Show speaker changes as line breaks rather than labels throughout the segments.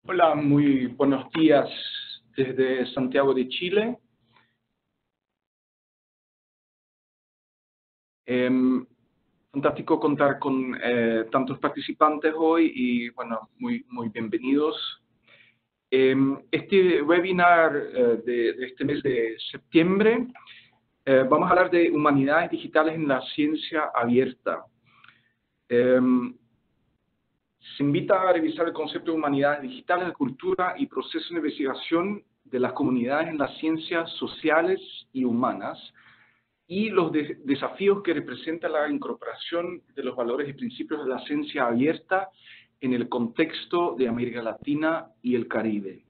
Hola, muy buenos días desde Santiago de Chile. Fantástico contar con tantos participantes hoy y, bueno, muy bienvenidos. Este webinar de este mes de septiembre, vamos a hablar de humanidades digitales en la ciencia abierta. Se invita a revisar el concepto de humanidades digitales, de cultura y procesos de investigación de las comunidades en las ciencias sociales y humanas y los desafíos que representa la incorporación de los valores y principios de la ciencia abierta en el contexto de América Latina y el Caribe.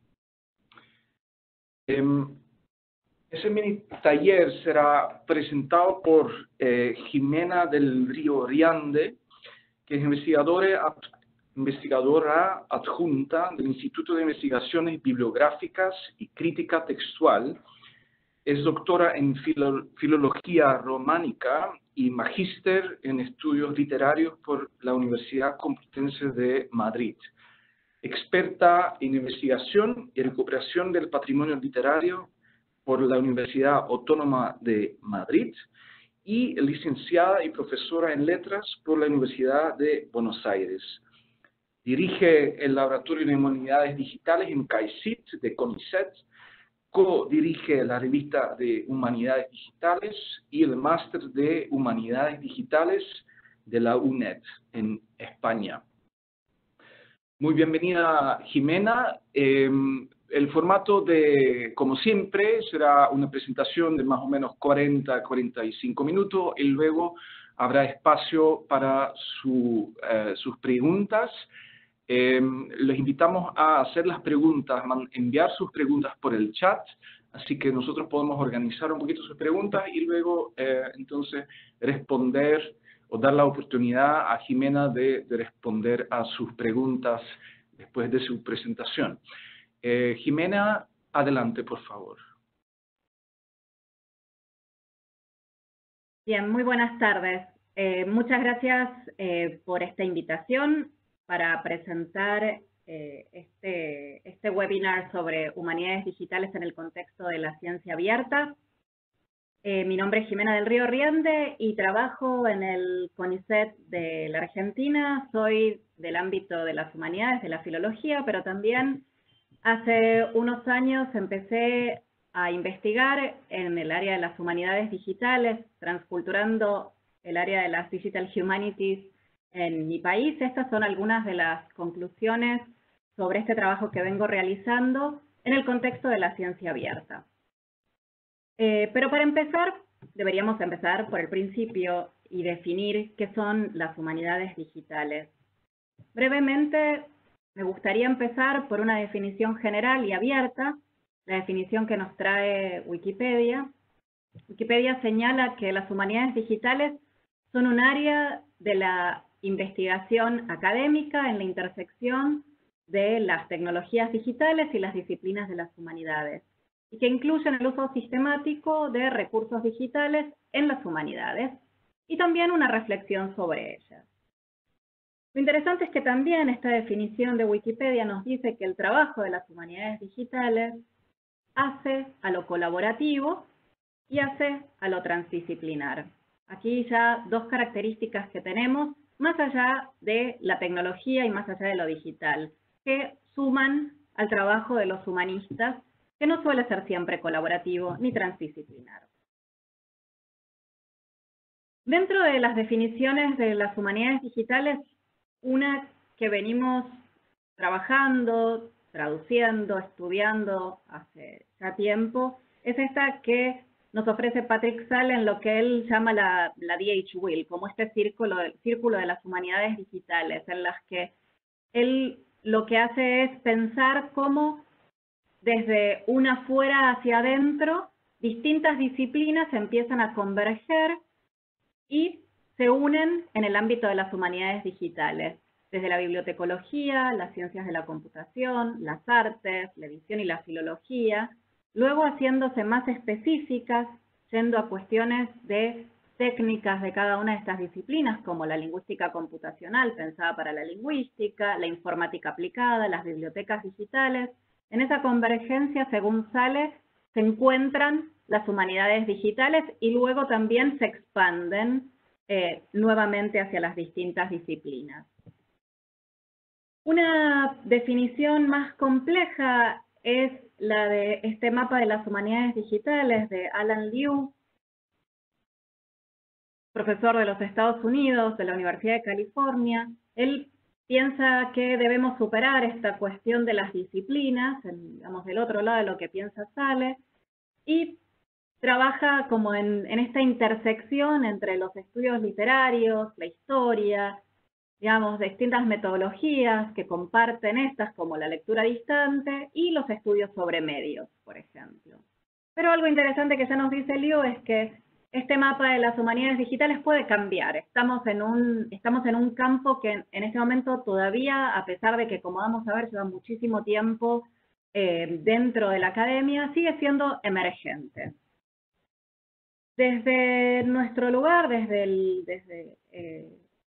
Ese mini taller será presentado por Jimena del Río Riande, que es investigadora adjunta del Instituto de Investigaciones Bibliográficas y Crítica Textual. Es doctora en Filología Románica y magíster en Estudios Literarios por la Universidad Complutense de Madrid. Experta en investigación y recuperación del patrimonio literario por la Universidad Autónoma de Madrid y licenciada y profesora en Letras por la Universidad de Buenos Aires. Dirige el Laboratorio de Humanidades Digitales en CAICIT de CONICET, co-dirige la revista de Humanidades Digitales y el Máster de Humanidades Digitales de la UNED en España. Muy bienvenida, Jimena. El formato como siempre, será una presentación de más o menos 40-45 minutos y luego habrá espacio para sus preguntas. Les invitamos a hacer las preguntas, enviar sus preguntas por el chat, así que nosotros podemos organizar un poquito sus preguntas y luego entonces responder o dar la oportunidad a Jimena de responder a sus preguntas después de su presentación. Jimena, adelante, por favor.
Bien, muy buenas tardes. Muchas gracias por esta invitación para presentar este webinar sobre humanidades digitales en el contexto de la ciencia abierta. Mi nombre es Jimena del Río Riande y trabajo en el CONICET de la Argentina. Soy del ámbito de las humanidades, de la filología, pero también hace unos años empecé a investigar en el área de las humanidades digitales, transculturando el área de las Digital Humanities en mi país. Estas son algunas de las conclusiones sobre este trabajo que vengo realizando en el contexto de la ciencia abierta. Pero para empezar, deberíamos empezar por el principio y definir qué son las humanidades digitales. Brevemente, me gustaría empezar por una definición general y abierta, la definición que nos trae Wikipedia. Wikipedia señala que las humanidades digitales son un área de la investigación académica en la intersección de las tecnologías digitales y las disciplinas de las humanidades, y que incluyen el uso sistemático de recursos digitales en las humanidades, y también una reflexión sobre ellas. Lo interesante es que también esta definición de Wikipedia nos dice que el trabajo de las humanidades digitales hace a lo colaborativo y hace a lo transdisciplinar. Aquí ya dos características que tenemos, más allá de la tecnología y más allá de lo digital, que suman al trabajo de los humanistas, que no suele ser siempre colaborativo ni transdisciplinar. Dentro de las definiciones de las humanidades digitales, una que venimos trabajando, traduciendo, estudiando hace ya tiempo, es esta que nos ofrece Patrick Sall en lo que él llama la DH Wheel, como este círculo de las humanidades digitales, en las que él lo que hace es pensar cómo desde una afuera hacia adentro distintas disciplinas empiezan a converger y se unen en el ámbito de las humanidades digitales, desde la bibliotecología, las ciencias de la computación, las artes, la edición y la filología, luego haciéndose más específicas, yendo a cuestiones de técnicas de cada una de estas disciplinas, como la lingüística computacional, pensada para la lingüística, la informática aplicada, las bibliotecas digitales. En esa convergencia, según Sale, se encuentran las humanidades digitales y luego también se expanden nuevamente hacia las distintas disciplinas. Una definición más compleja es la de este mapa de las humanidades digitales de Alan Liu, profesor de los Estados Unidos, de la Universidad de California. Él piensa que debemos superar esta cuestión de las disciplinas, digamos, del otro lado de lo que piensa Sale, y trabaja como en esta intersección entre los estudios literarios, la historia, digamos, distintas metodologías que comparten estas, como la lectura distante, y los estudios sobre medios, por ejemplo. Pero algo interesante que ya nos dice Liu es que este mapa de las humanidades digitales puede cambiar. Estamos en un campo que en este momento todavía, a pesar de que, como vamos a ver, lleva muchísimo tiempo dentro de la academia, sigue siendo emergente. Desde nuestro lugar, desde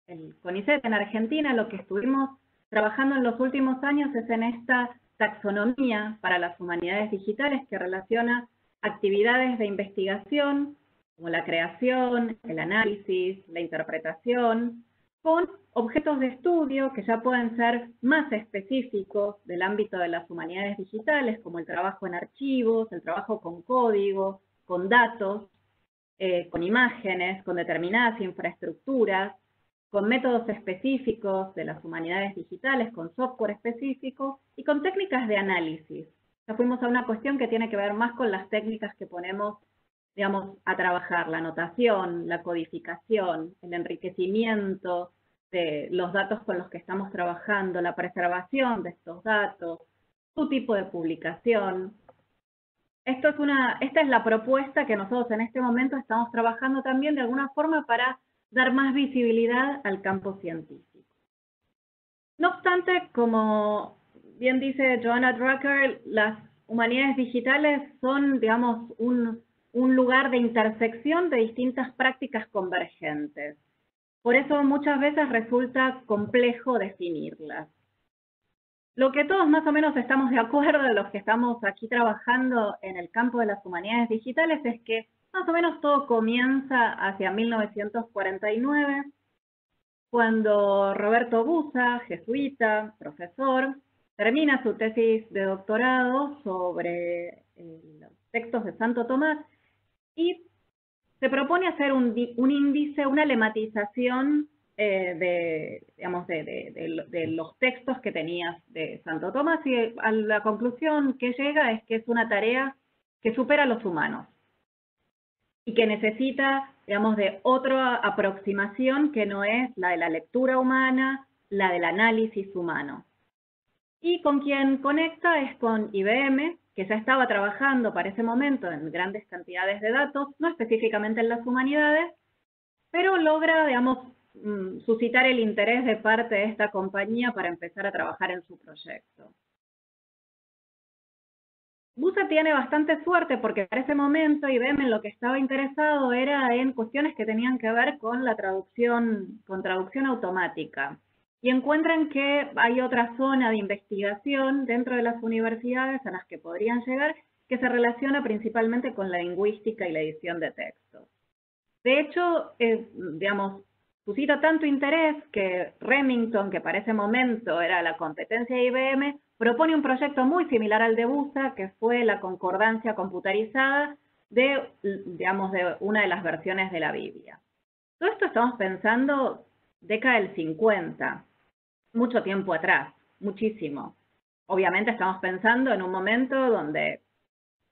el CONICET en Argentina, lo que estuvimos trabajando en los últimos años es en esta taxonomía para las humanidades digitales que relaciona actividades de investigación, como la creación, el análisis, la interpretación, con objetos de estudio que ya pueden ser más específicos del ámbito de las humanidades digitales, como el trabajo en archivos, el trabajo con código, con datos, con imágenes, con determinadas infraestructuras, con métodos específicos de las humanidades digitales, con software específico y con técnicas de análisis. Ya fuimos a una cuestión que tiene que ver más con las técnicas que ponemos, digamos, a trabajar, la anotación, la codificación, el enriquecimiento de los datos con los que estamos trabajando, la preservación de estos datos, su tipo de publicación. Esta es la propuesta que nosotros en este momento estamos trabajando también de alguna forma para dar más visibilidad al campo científico. No obstante, como bien dice Joanna Drucker, las humanidades digitales son, digamos, un lugar de intersección de distintas prácticas convergentes. Por eso muchas veces resulta complejo definirlas. Lo que todos más o menos estamos de acuerdo, los que estamos aquí trabajando en el campo de las humanidades digitales, es que más o menos todo comienza hacia 1949, cuando Roberto Busa, jesuita, profesor, termina su tesis de doctorado sobre los textos de Santo Tomás y se propone hacer un índice, una lematización de los textos que tenías de Santo Tomás, y a la conclusión que llega es que es una tarea que supera a los humanos y que necesita, digamos, de otra aproximación que no es la de la lectura humana, la del análisis humano. Y con quien conecta es con IBM, que ya estaba trabajando para ese momento en grandes cantidades de datos, no específicamente en las humanidades, pero logra, digamos, suscitar el interés de parte de esta compañía para empezar a trabajar en su proyecto. Busa tiene bastante suerte porque para ese momento IBM en lo que estaba interesado era en cuestiones que tenían que ver con la traducción automática. Y encuentran que hay otra zona de investigación dentro de las universidades a las que podrían llegar, que se relaciona principalmente con la lingüística y la edición de textos. De hecho, digamos, suscita tanto interés que Remington, que para ese momento era la competencia de IBM, propone un proyecto muy similar al de Busa, que fue la concordancia computarizada de, digamos, de una de las versiones de la Biblia. Todo esto estamos pensando década del 50, mucho tiempo atrás, muchísimo. Obviamente estamos pensando en un momento donde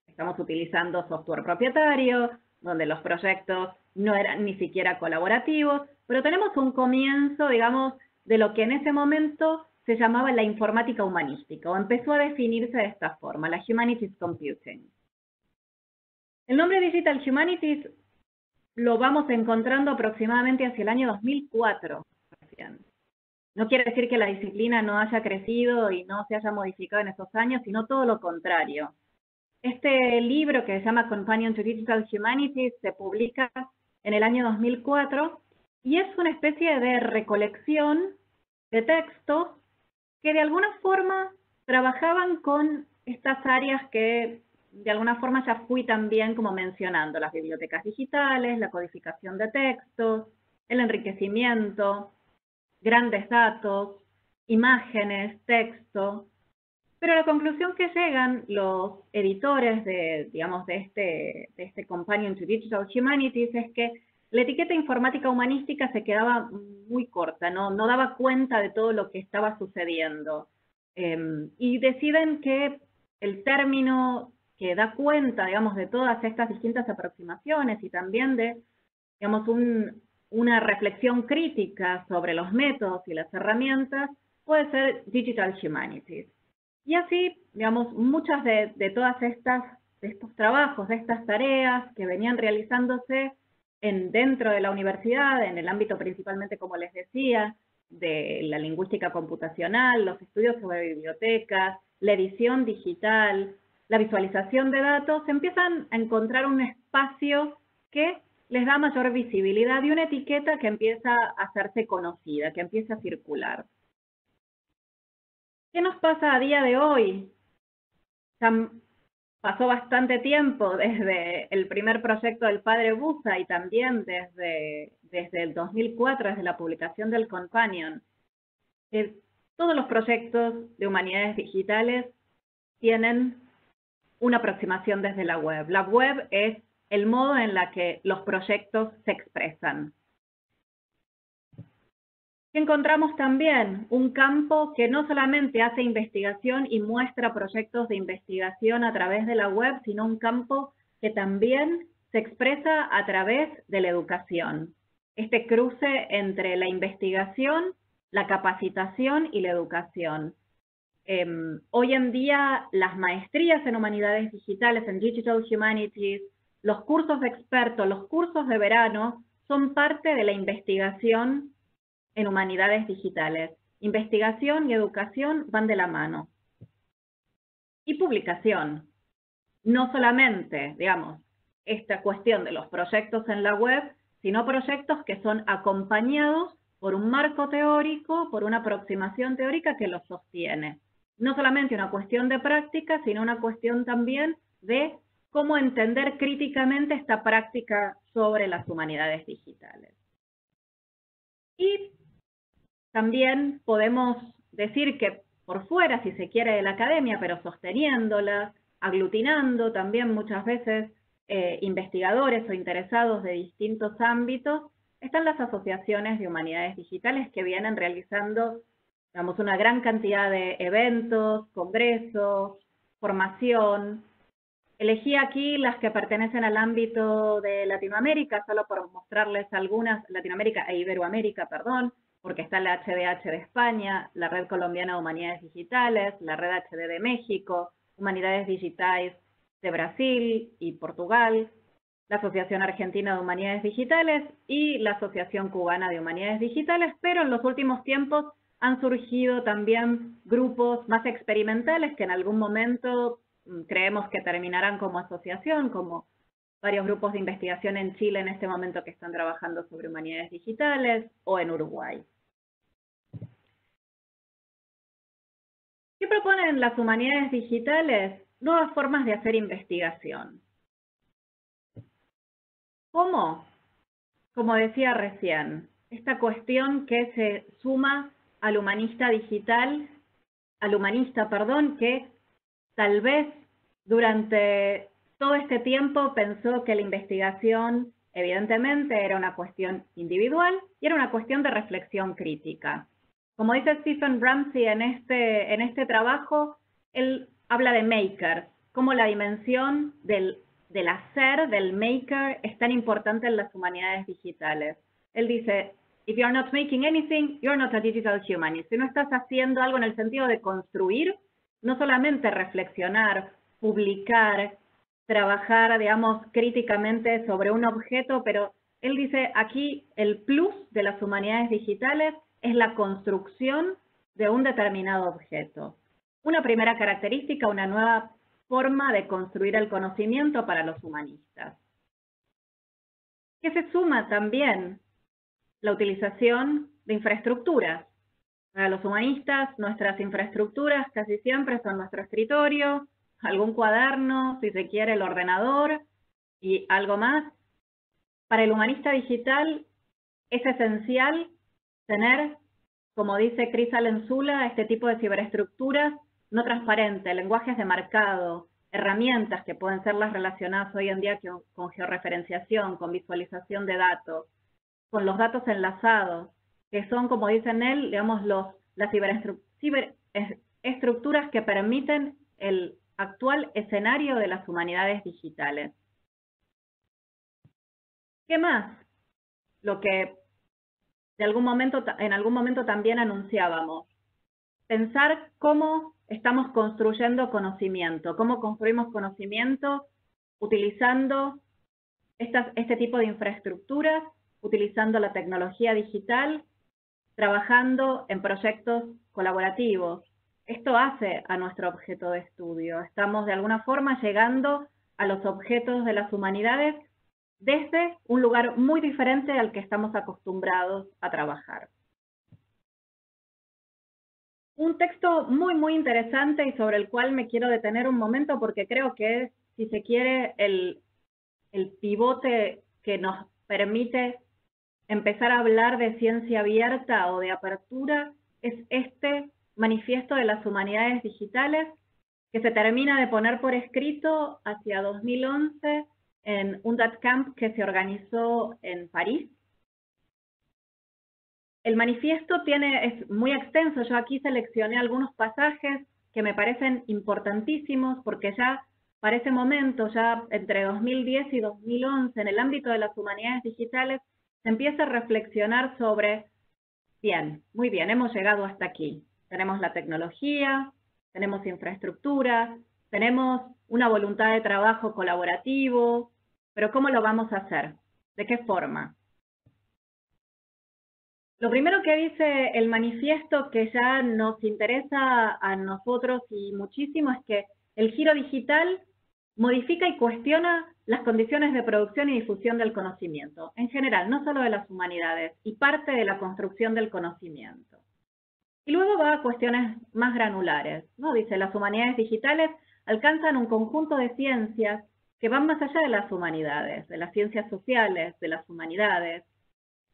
estamos utilizando software propietario, donde los proyectos no eran ni siquiera colaborativos, pero tenemos un comienzo, digamos, de lo que en ese momento se llamaba la informática humanística, o empezó a definirse de esta forma, la Humanities Computing. El nombre Digital Humanities lo vamos encontrando aproximadamente hacia el año 2004 recién. No quiere decir que la disciplina no haya crecido y no se haya modificado en esos años, sino todo lo contrario. Este libro que se llama Companion to Digital Humanities se publica en el año 2004, y es una especie de recolección de textos que de alguna forma trabajaban con estas áreas que de alguna forma ya fui también como mencionando, las bibliotecas digitales, la codificación de textos, el enriquecimiento, grandes datos, imágenes, texto. Pero la conclusión que llegan los editores de, digamos, de este Companion to Digital Humanities es que la etiqueta informática humanística se quedaba muy corta, no daba cuenta de todo lo que estaba sucediendo. Y deciden que el término que da cuenta, digamos, de todas estas distintas aproximaciones y también de, digamos, una reflexión crítica sobre los métodos y las herramientas, puede ser Digital Humanities. Y así, digamos, muchas de todas de estos trabajos, de estas tareas que venían realizándose dentro de la universidad, en el ámbito principalmente, como les decía, de la lingüística computacional, los estudios sobre bibliotecas, la edición digital, la visualización de datos, empiezan a encontrar un espacio que les da mayor visibilidad y una etiqueta que empieza a hacerse conocida, que empieza a circular. ¿Qué nos pasa a día de hoy? Pasó bastante tiempo desde el primer proyecto del padre Busa y también desde el 2004, desde la publicación del Companion. Todos los proyectos de humanidades digitales tienen una aproximación desde la web. La web es el modo en la que los proyectos se expresan. Encontramos también un campo que no solamente hace investigación y muestra proyectos de investigación a través de la web, sino un campo que también se expresa a través de la educación. Este cruce entre la investigación, la capacitación y la educación. Hoy en día las maestrías en humanidades digitales, en Digital Humanities, los cursos de expertos, los cursos de verano, son parte de la investigación en humanidades digitales. Investigación y educación van de la mano. Y publicación. No solamente, digamos, esta cuestión de los proyectos en la web, sino proyectos que son acompañados por un marco teórico, por una aproximación teórica que los sostiene. No solamente una cuestión de práctica, sino una cuestión también de cómo entender críticamente esta práctica sobre las humanidades digitales. Y también podemos decir que por fuera, si se quiere, de la academia, pero sosteniéndola, aglutinando también muchas veces investigadores o interesados de distintos ámbitos, están las asociaciones de humanidades digitales que vienen realizando, digamos, una gran cantidad de eventos, congresos, formación. Elegí aquí las que pertenecen al ámbito de Latinoamérica, solo por mostrarles algunas, Latinoamérica e Iberoamérica, perdón, porque está la HDH de España, la Red Colombiana de Humanidades Digitales, la Red HD de México, Humanidades Digitales de Brasil y Portugal, la Asociación Argentina de Humanidades Digitales y la Asociación Cubana de Humanidades Digitales, pero en los últimos tiempos han surgido también grupos más experimentales que en algún momento creemos que terminarán como asociación, como varios grupos de investigación en Chile en este momento que están trabajando sobre humanidades digitales, o en Uruguay. ¿Qué proponen las humanidades digitales? Nuevas formas de hacer investigación. ¿Cómo? Como decía recién, esta cuestión que se suma al humanista digital, que tal vez durante todo este tiempo pensó que la investigación evidentemente era una cuestión individual y era una cuestión de reflexión crítica. Como dice Stephen Ramsey en este trabajo, él habla de maker, cómo la dimensión del hacer, del maker, es tan importante en las humanidades digitales. Él dice, if you're not making anything, you're not a digital humanist. Si no estás haciendo algo en el sentido de construir, no solamente reflexionar, publicar, trabajar, digamos, críticamente sobre un objeto, pero él dice aquí el plus de las humanidades digitales es la construcción de un determinado objeto. Una primera característica, una nueva forma de construir el conocimiento para los humanistas. que se suma también la utilización de infraestructuras. Para los humanistas, nuestras infraestructuras casi siempre son nuestro escritorio, algún cuaderno, si se quiere el ordenador y algo más. Para el humanista digital es esencial tener, como dice Chris Alenzula, este tipo de ciberestructuras no transparentes, lenguajes de marcado, herramientas que pueden ser las relacionadas hoy en día con georreferenciación, con visualización de datos, con los datos enlazados, que son, como dicen él, digamos, las ciberestructuras que permiten el actual escenario de las humanidades digitales. ¿Qué más? Lo que en algún momento también anunciábamos. Pensar cómo estamos construyendo conocimiento, cómo construimos conocimiento utilizando este tipo de infraestructuras, utilizando la tecnología digital, trabajando en proyectos colaborativos. Esto hace a nuestro objeto de estudio. Estamos de alguna forma llegando a los objetos de las humanidades desde un lugar muy diferente al que estamos acostumbrados a trabajar. Un texto muy interesante y sobre el cual me quiero detener un momento porque creo que es, si se quiere, el pivote que nos permite empezar a hablar de ciencia abierta o de apertura, es este manifiesto de las humanidades digitales que se termina de poner por escrito hacia 2011 en un DATCamp que se organizó en París. El manifiesto es muy extenso, yo aquí seleccioné algunos pasajes que me parecen importantísimos porque ya para ese momento, ya entre 2010 y 2011, en el ámbito de las humanidades digitales, se empieza a reflexionar sobre, muy bien, hemos llegado hasta aquí. Tenemos la tecnología, tenemos infraestructura, tenemos una voluntad de trabajo colaborativo, pero ¿cómo lo vamos a hacer? ¿De qué forma? Lo primero que dice el manifiesto que ya nos interesa a nosotros y muchísimo es que el giro digital modifica y cuestiona las condiciones de producción y difusión del conocimiento, en general, no solo de las humanidades, y parte de la construcción del conocimiento. Y luego va a cuestiones más granulares, ¿no? Dice, las humanidades digitales alcanzan un conjunto de ciencias que van más allá de las humanidades, de las ciencias sociales, de las humanidades,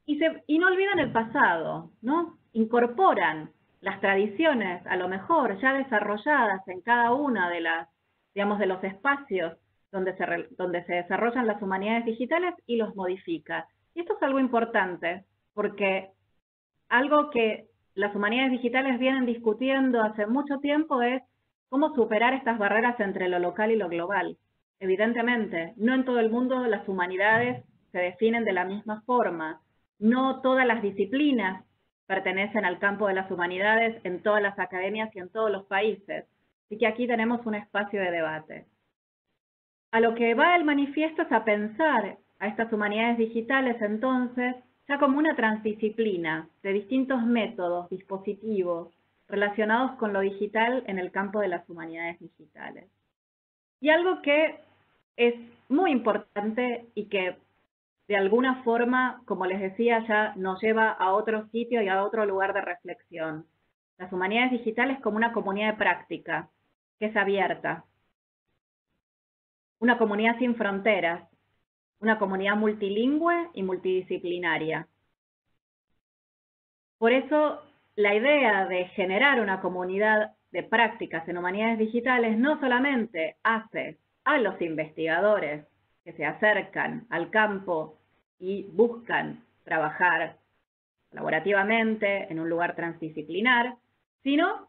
y no olvidan el pasado, ¿no? Incorporan las tradiciones, a lo mejor ya desarrolladas en cada una de las, digamos, de los espacios donde se desarrollan las humanidades digitales y los modifica. Y esto es algo importante, porque algo que las humanidades digitales vienen discutiendo hace mucho tiempo es cómo superar estas barreras entre lo local y lo global. Evidentemente, no en todo el mundo las humanidades se definen de la misma forma. No todas las disciplinas pertenecen al campo de las humanidades en todas las academias y en todos los países. Así que aquí tenemos un espacio de debate. A lo que va el manifiesto es a pensar a estas humanidades digitales entonces ya como una transdisciplina de distintos métodos, dispositivos, relacionados con lo digital en el campo de las humanidades digitales. Y algo que es muy importante y que de alguna forma, como les decía, ya nos lleva a otro sitio y a otro lugar de reflexión. Las humanidades digitales como una comunidad de práctica, que es abierta. Una comunidad sin fronteras, una comunidad multilingüe y multidisciplinaria. Por eso, la idea de generar una comunidad de prácticas en humanidades digitales no solamente hace a los investigadores que se acercan al campo y buscan trabajar colaborativamente en un lugar transdisciplinar, sino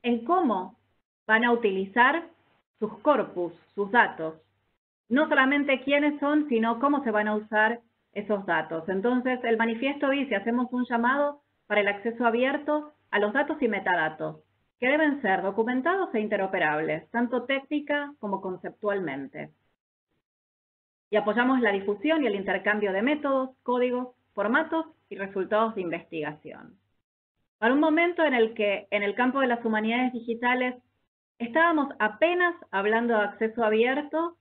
en cómo van a utilizar sus corpus, sus datos. No solamente quiénes son, sino cómo se van a usar esos datos. Entonces, el manifiesto dice, hacemos un llamado para el acceso abierto a los datos y metadatos, que deben ser documentados e interoperables, tanto técnica como conceptualmente. Y apoyamos la difusión y el intercambio de métodos, códigos, formatos y resultados de investigación. Para un momento en el que en el campo de las humanidades digitales estábamos apenas hablando de acceso abierto,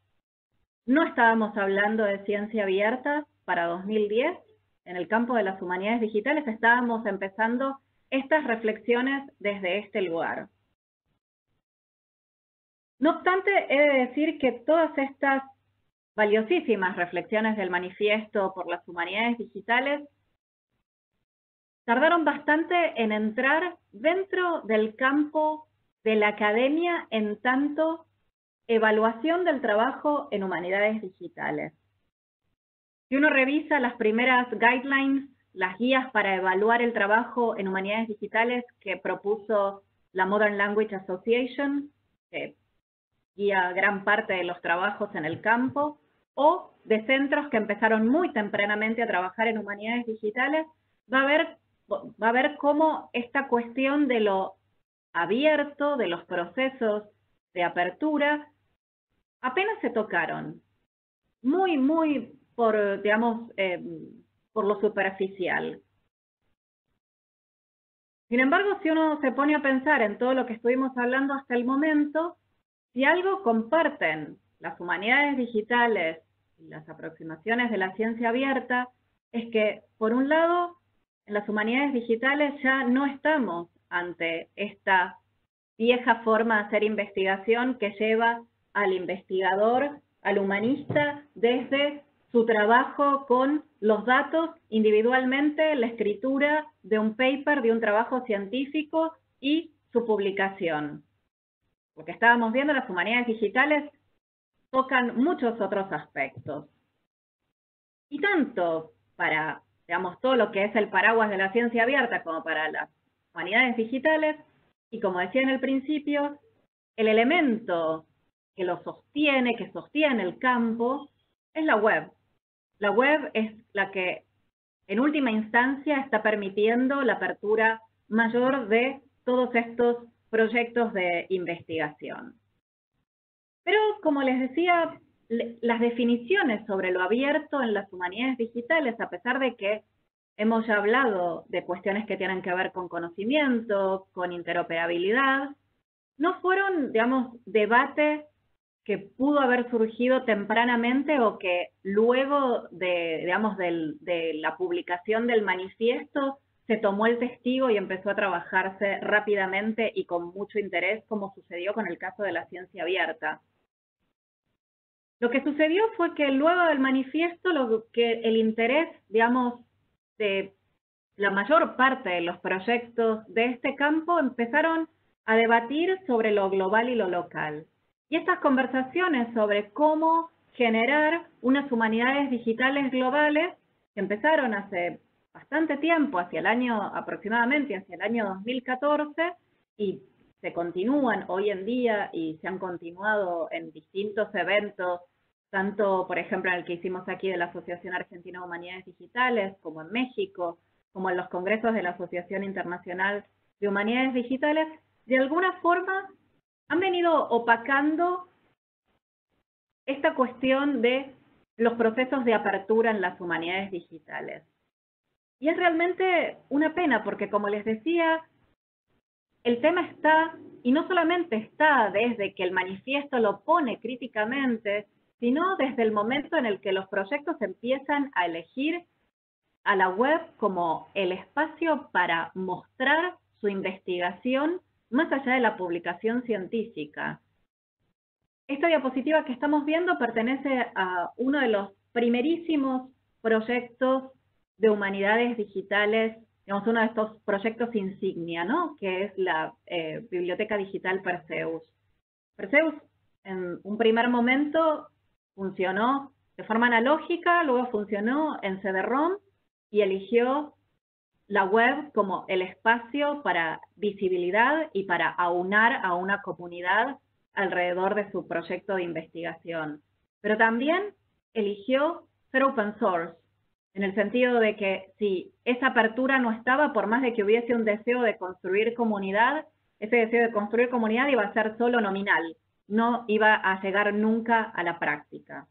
no estábamos hablando de ciencia abierta, para 2010, en el campo de las humanidades digitales, estábamos empezando estas reflexiones desde este lugar. No obstante, he de decir que todas estas valiosísimas reflexiones del manifiesto por las humanidades digitales tardaron bastante en entrar dentro del campo de la academia en tanto evaluación del trabajo en humanidades digitales. Si uno revisa las primeras guidelines, las guías para evaluar el trabajo en humanidades digitales que propuso la Modern Language Association, que guía gran parte de los trabajos en el campo, o de centros que empezaron muy tempranamente a trabajar en humanidades digitales, va a ver cómo esta cuestión de lo abierto, de los procesos de apertura, apenas se tocaron. Muy por, digamos, por lo superficial. Sin embargo, si uno se pone a pensar en todo lo que estuvimos hablando hasta el momento, si algo comparten las humanidades digitales y las aproximaciones de la ciencia abierta, es que, por un lado, en las humanidades digitales ya no estamos ante esta vieja forma de hacer investigación que lleva al investigador, al humanista, desde su trabajo con los datos individualmente, la escritura de un paper, de un trabajo científico y su publicación. Porque estábamos viendo, las humanidades digitales tocan muchos otros aspectos. Y tanto para, digamos, todo lo que es el paraguas de la ciencia abierta como para las humanidades digitales, y como decía en el principio, el elemento que lo sostiene, que sostiene el campo, es la web. La web es la que, en última instancia, está permitiendo la apertura mayor de todos estos proyectos de investigación. Pero, como les decía, las definiciones sobre lo abierto en las humanidades digitales, a pesar de que hemos ya hablado de cuestiones que tienen que ver con conocimiento, con interoperabilidad, no fueron, digamos, debates que pudo haber surgido tempranamente o que luego de, digamos, de la publicación del manifiesto se tomó el testigo y empezó a trabajarse rápidamente y con mucho interés, como sucedió con el caso de la ciencia abierta. Lo que sucedió fue que luego del manifiesto, el interés, digamos, de la mayor parte de los proyectos de este campo empezaron a debatir sobre lo global y lo local. Y estas conversaciones sobre cómo generar unas humanidades digitales globales, que empezaron hace bastante tiempo, aproximadamente hacia el año 2014, y se continúan hoy en día y se han continuado en distintos eventos, tanto, por ejemplo, en el que hicimos aquí de la Asociación Argentina de Humanidades Digitales, como en México, como en los congresos de la Asociación Internacional de Humanidades Digitales, de alguna forma han venido opacando esta cuestión de los procesos de apertura en las humanidades digitales. Y es realmente una pena porque, como les decía, el tema está, y no solamente está desde que el manifiesto lo pone críticamente, sino desde el momento en el que los proyectos empiezan a elegir a la web como el espacio para mostrar su investigación más allá de la publicación científica. Esta diapositiva que estamos viendo pertenece a uno de los primerísimos proyectos de humanidades digitales, digamos, uno de estos proyectos insignia, ¿no? Que es la Biblioteca Digital Perseus. Perseus, en un primer momento, funcionó de forma analógica, luego funcionó en CD-ROM y eligió la web como el espacio para visibilidad y para aunar a una comunidad alrededor de su proyecto de investigación. Pero también eligió ser open source, en el sentido de que si esa apertura no estaba, por más de que hubiese un deseo de construir comunidad, ese deseo de construir comunidad iba a ser solo nominal, no iba a llegar nunca a la práctica.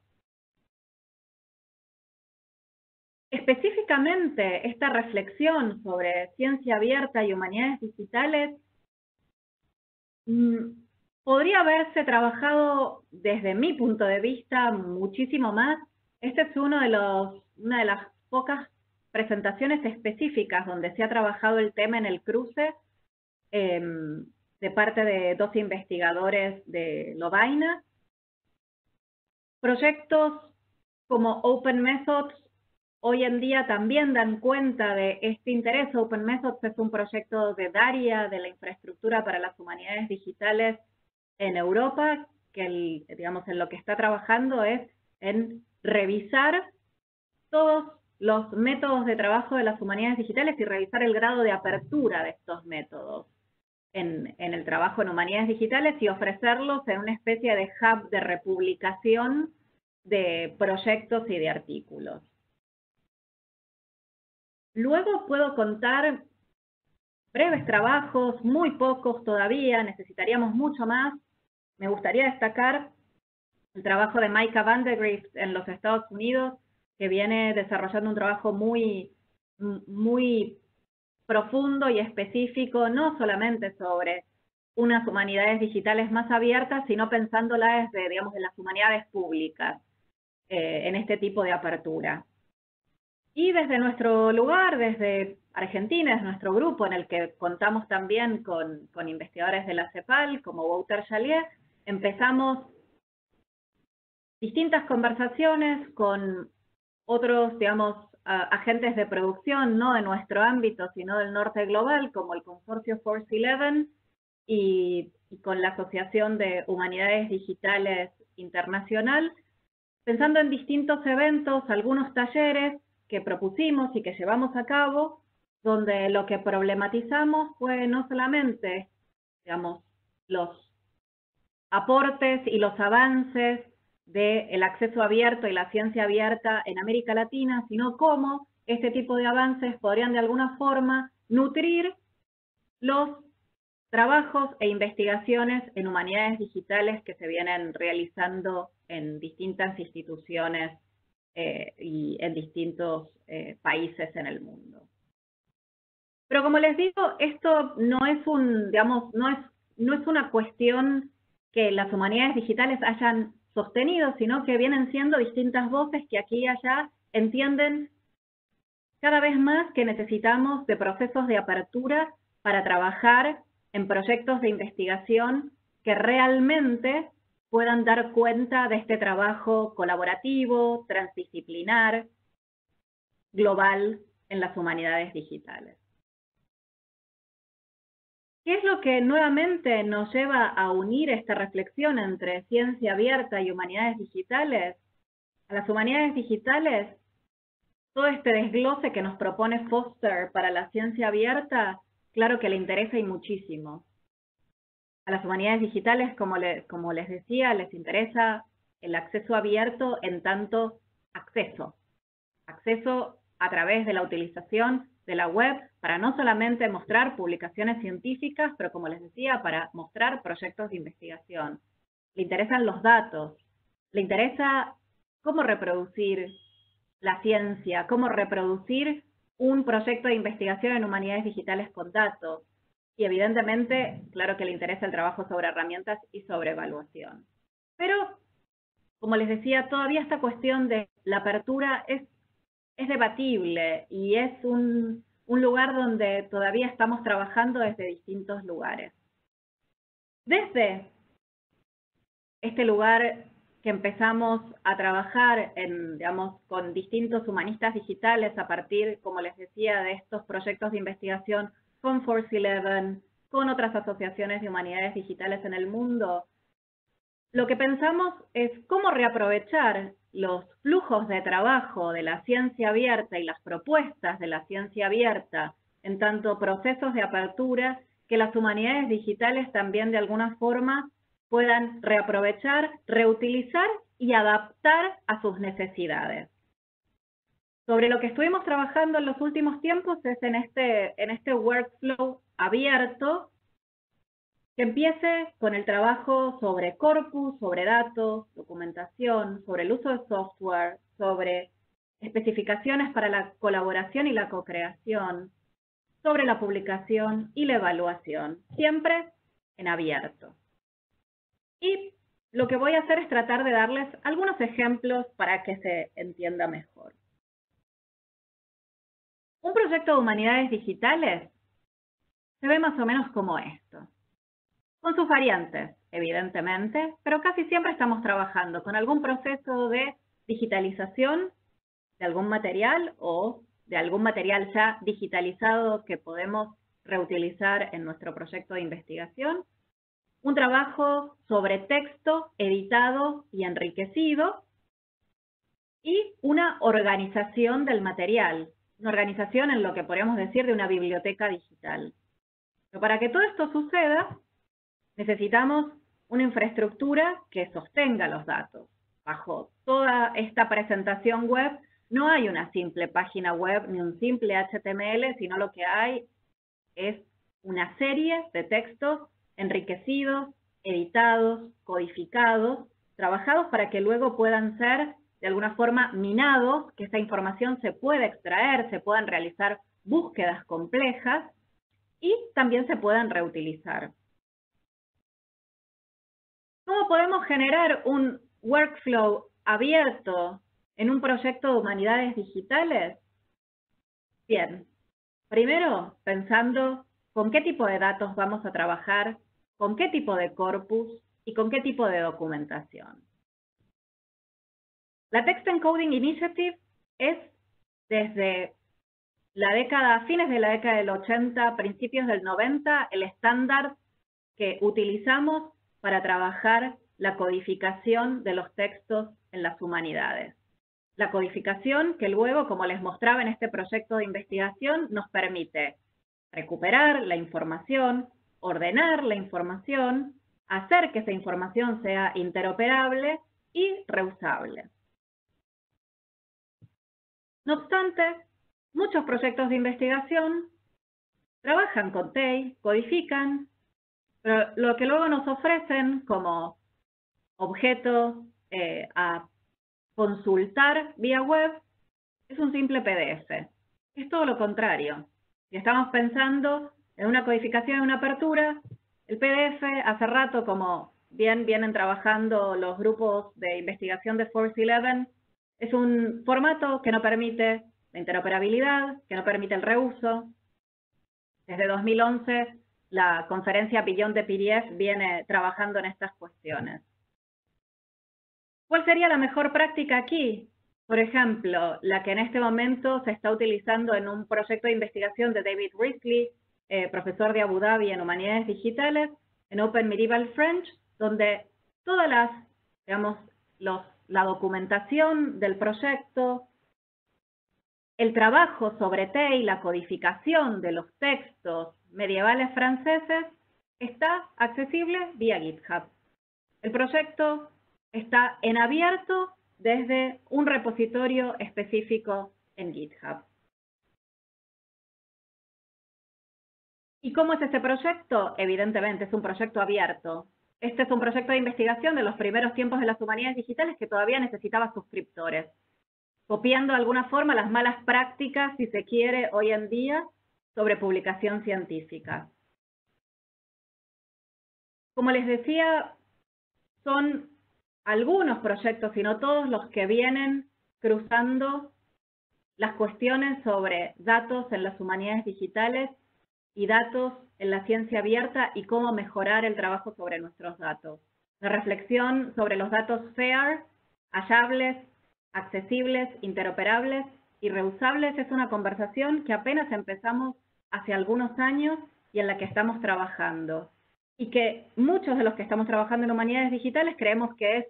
Específicamente, esta reflexión sobre ciencia abierta y humanidades digitales podría haberse trabajado, desde mi punto de vista, muchísimo más Este es una de las pocas presentaciones específicas donde se ha trabajado el tema en el cruce de parte de 2 investigadores de Lovaina. Proyectos como Open Methods hoy en día también dan cuenta de este interés. Open Methods es un proyecto de Daria, de la infraestructura para las humanidades digitales en Europa, que digamos, en lo que está trabajando es en revisar todos los métodos de trabajo de las humanidades digitales y revisar el grado de apertura de estos métodos en el trabajo en humanidades digitales y ofrecerlos en una especie de hub de republicación de proyectos y de artículos. Luego puedo contar breves trabajos, muy pocos todavía, necesitaríamos mucho más. Me gustaría destacar el trabajo de Micah Vandegrift en los Estados Unidos, que viene desarrollando un trabajo muy profundo y específico, no solamente sobre unas humanidades digitales más abiertas, sino pensándolas desde, digamos, de las humanidades públicas, en este tipo de apertura. Y desde nuestro lugar, desde Argentina, es nuestro grupo en el que contamos también con investigadores de la CEPAL, como Wouter Chalier, empezamos distintas conversaciones con otros, digamos, agentes de producción, no de nuestro ámbito, sino del norte global, como el consorcio Force 11 y con la Asociación de Humanidades Digitales Internacional, pensando en distintos eventos, algunos talleres que propusimos y que llevamos a cabo, donde lo que problematizamos fue no solamente, digamos, los aportes y los avances del acceso abierto y la ciencia abierta en América Latina, sino cómo este tipo de avances podrían de alguna forma nutrir los trabajos e investigaciones en humanidades digitales que se vienen realizando en distintas instituciones y en distintos países en el mundo. Pero como les digo, esto no es digamos, no es una cuestión que las humanidades digitales hayan sostenido, sino que vienen siendo distintas voces que aquí y allá entienden cada vez más que necesitamos de procesos de apertura para trabajar en proyectos de investigación que realmente puedan dar cuenta de este trabajo colaborativo, transdisciplinar, global en las humanidades digitales. ¿Qué es lo que nuevamente nos lleva a unir esta reflexión entre ciencia abierta y humanidades digitales? A las humanidades digitales, todo este desglose que nos propone Foster para la ciencia abierta, claro que le interesa y muchísimo. A las humanidades digitales, como les decía, les interesa el acceso abierto en tanto acceso a través de la utilización de la web para no solamente mostrar publicaciones científicas, pero como les decía, para mostrar proyectos de investigación. Le interesan los datos, le interesa cómo reproducir la ciencia, cómo reproducir un proyecto de investigación en humanidades digitales con datos. Y evidentemente, claro que le interesa el trabajo sobre herramientas y sobre evaluación. Pero, como les decía, todavía esta cuestión de la apertura es debatible y es un lugar donde todavía estamos trabajando desde distintos lugares. Desde este lugar que empezamos a trabajar digamos, con distintos humanistas digitales a partir, como les decía, de estos proyectos de investigación con Force 11, con otras asociaciones de humanidades digitales en el mundo, lo que pensamos es cómo reaprovechar los flujos de trabajo de la ciencia abierta y las propuestas de la ciencia abierta en tanto procesos de apertura que las humanidades digitales también de alguna forma puedan reaprovechar, reutilizar y adaptar a sus necesidades. Sobre lo que estuvimos trabajando en los últimos tiempos es en este workflow abierto que empiece con el trabajo sobre corpus, sobre datos, documentación, sobre el uso de software, sobre especificaciones para la colaboración y la co-creación, sobre la publicación y la evaluación, siempre en abierto. Y lo que voy a hacer es tratar de darles algunos ejemplos para que se entienda mejor. Un proyecto de humanidades digitales se ve más o menos como esto, con sus variantes, evidentemente, pero casi siempre estamos trabajando con algún proceso de digitalización de algún material o de algún material ya digitalizado que podemos reutilizar en nuestro proyecto de investigación, un trabajo sobre texto editado y enriquecido y una organización del material, una organización en lo que podríamos decir de una biblioteca digital. Pero para que todo esto suceda, necesitamos una infraestructura que sostenga los datos. Bajo toda esta presentación web no hay una simple página web ni un simple HTML, sino lo que hay es una serie de textos enriquecidos, editados, codificados, trabajados para que luego puedan ser de alguna forma minados, que esa información se pueda extraer, se puedan realizar búsquedas complejas y también se puedan reutilizar. ¿Cómo podemos generar un workflow abierto en un proyecto de humanidades digitales? Bien, primero pensando con qué tipo de datos vamos a trabajar, con qué tipo de corpus y con qué tipo de documentación. La Text Encoding Initiative es desde fines de la década del 80, principios del 90, el estándar que utilizamos para trabajar la codificación de los textos en las humanidades. La codificación que luego, como les mostraba en este proyecto de investigación, nos permite recuperar la información, ordenar la información, hacer que esa información sea interoperable y reusable. No obstante, muchos proyectos de investigación trabajan con TEI, codifican, pero lo que luego nos ofrecen como objeto a consultar vía web es un simple PDF. Es todo lo contrario. Si estamos pensando en una codificación, en una apertura, el PDF hace rato, como bien vienen trabajando los grupos de investigación de Force11, es un formato que no permite la interoperabilidad, que no permite el reuso. Desde 2011, la conferencia Beyond the PDF viene trabajando en estas cuestiones. ¿Cuál sería la mejor práctica aquí? Por ejemplo, la que en este momento se está utilizando en un proyecto de investigación de David Risley, profesor de Abu Dhabi en Humanidades Digitales, en Open Medieval French, donde todas la documentación del proyecto, el trabajo sobre TEI, la codificación de los textos medievales franceses, está accesible vía GitHub. El proyecto está en abierto desde un repositorio específico en GitHub. ¿Y cómo es este proyecto? Evidentemente es un proyecto abierto. Este es un proyecto de investigación de los primeros tiempos de las humanidades digitales que todavía necesitaba suscriptores, copiando de alguna forma las malas prácticas, si se quiere, hoy en día, sobre publicación científica. Como les decía, son algunos proyectos, y no todos, los que vienen cruzando las cuestiones sobre datos en las humanidades digitales y datos en la ciencia abierta y cómo mejorar el trabajo sobre nuestros datos. La reflexión sobre los datos FAIR, hallables, accesibles, interoperables y reusables es una conversación que apenas empezamos hace algunos años y en la que estamos trabajando. Y que muchos de los que estamos trabajando en humanidades digitales creemos que es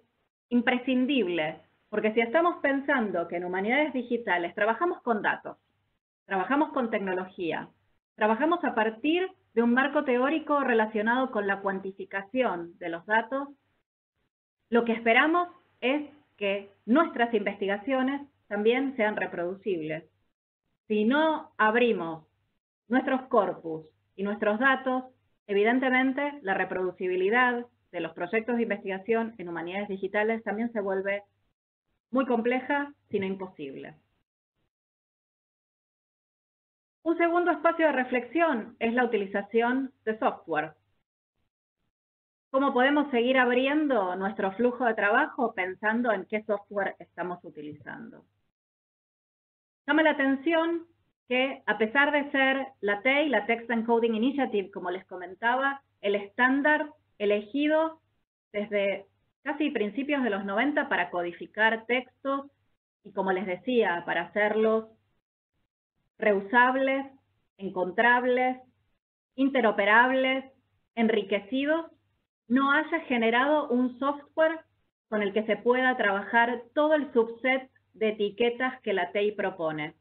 imprescindible, porque si estamos pensando que en humanidades digitales trabajamos con datos, trabajamos con tecnología, trabajamos a partir de un marco teórico relacionado con la cuantificación de los datos, lo que esperamos es que nuestras investigaciones también sean reproducibles. Si no abrimos nuestros corpus y nuestros datos, evidentemente la reproducibilidad de los proyectos de investigación en humanidades digitales también se vuelve muy compleja, sino imposible. Un segundo espacio de reflexión es la utilización de software. cómo podemos seguir abriendo nuestro flujo de trabajo pensando en qué software estamos utilizando. Llama la atención que, a pesar de ser la TEI, la Text Encoding Initiative, como les comentaba, el estándar elegido desde casi principios de los 90 para codificar textos y, como les decía, para hacerlos reusables, encontrables, interoperables, enriquecidos, no haya generado un software con el que se pueda trabajar todo el subset de etiquetas que la TEI propone.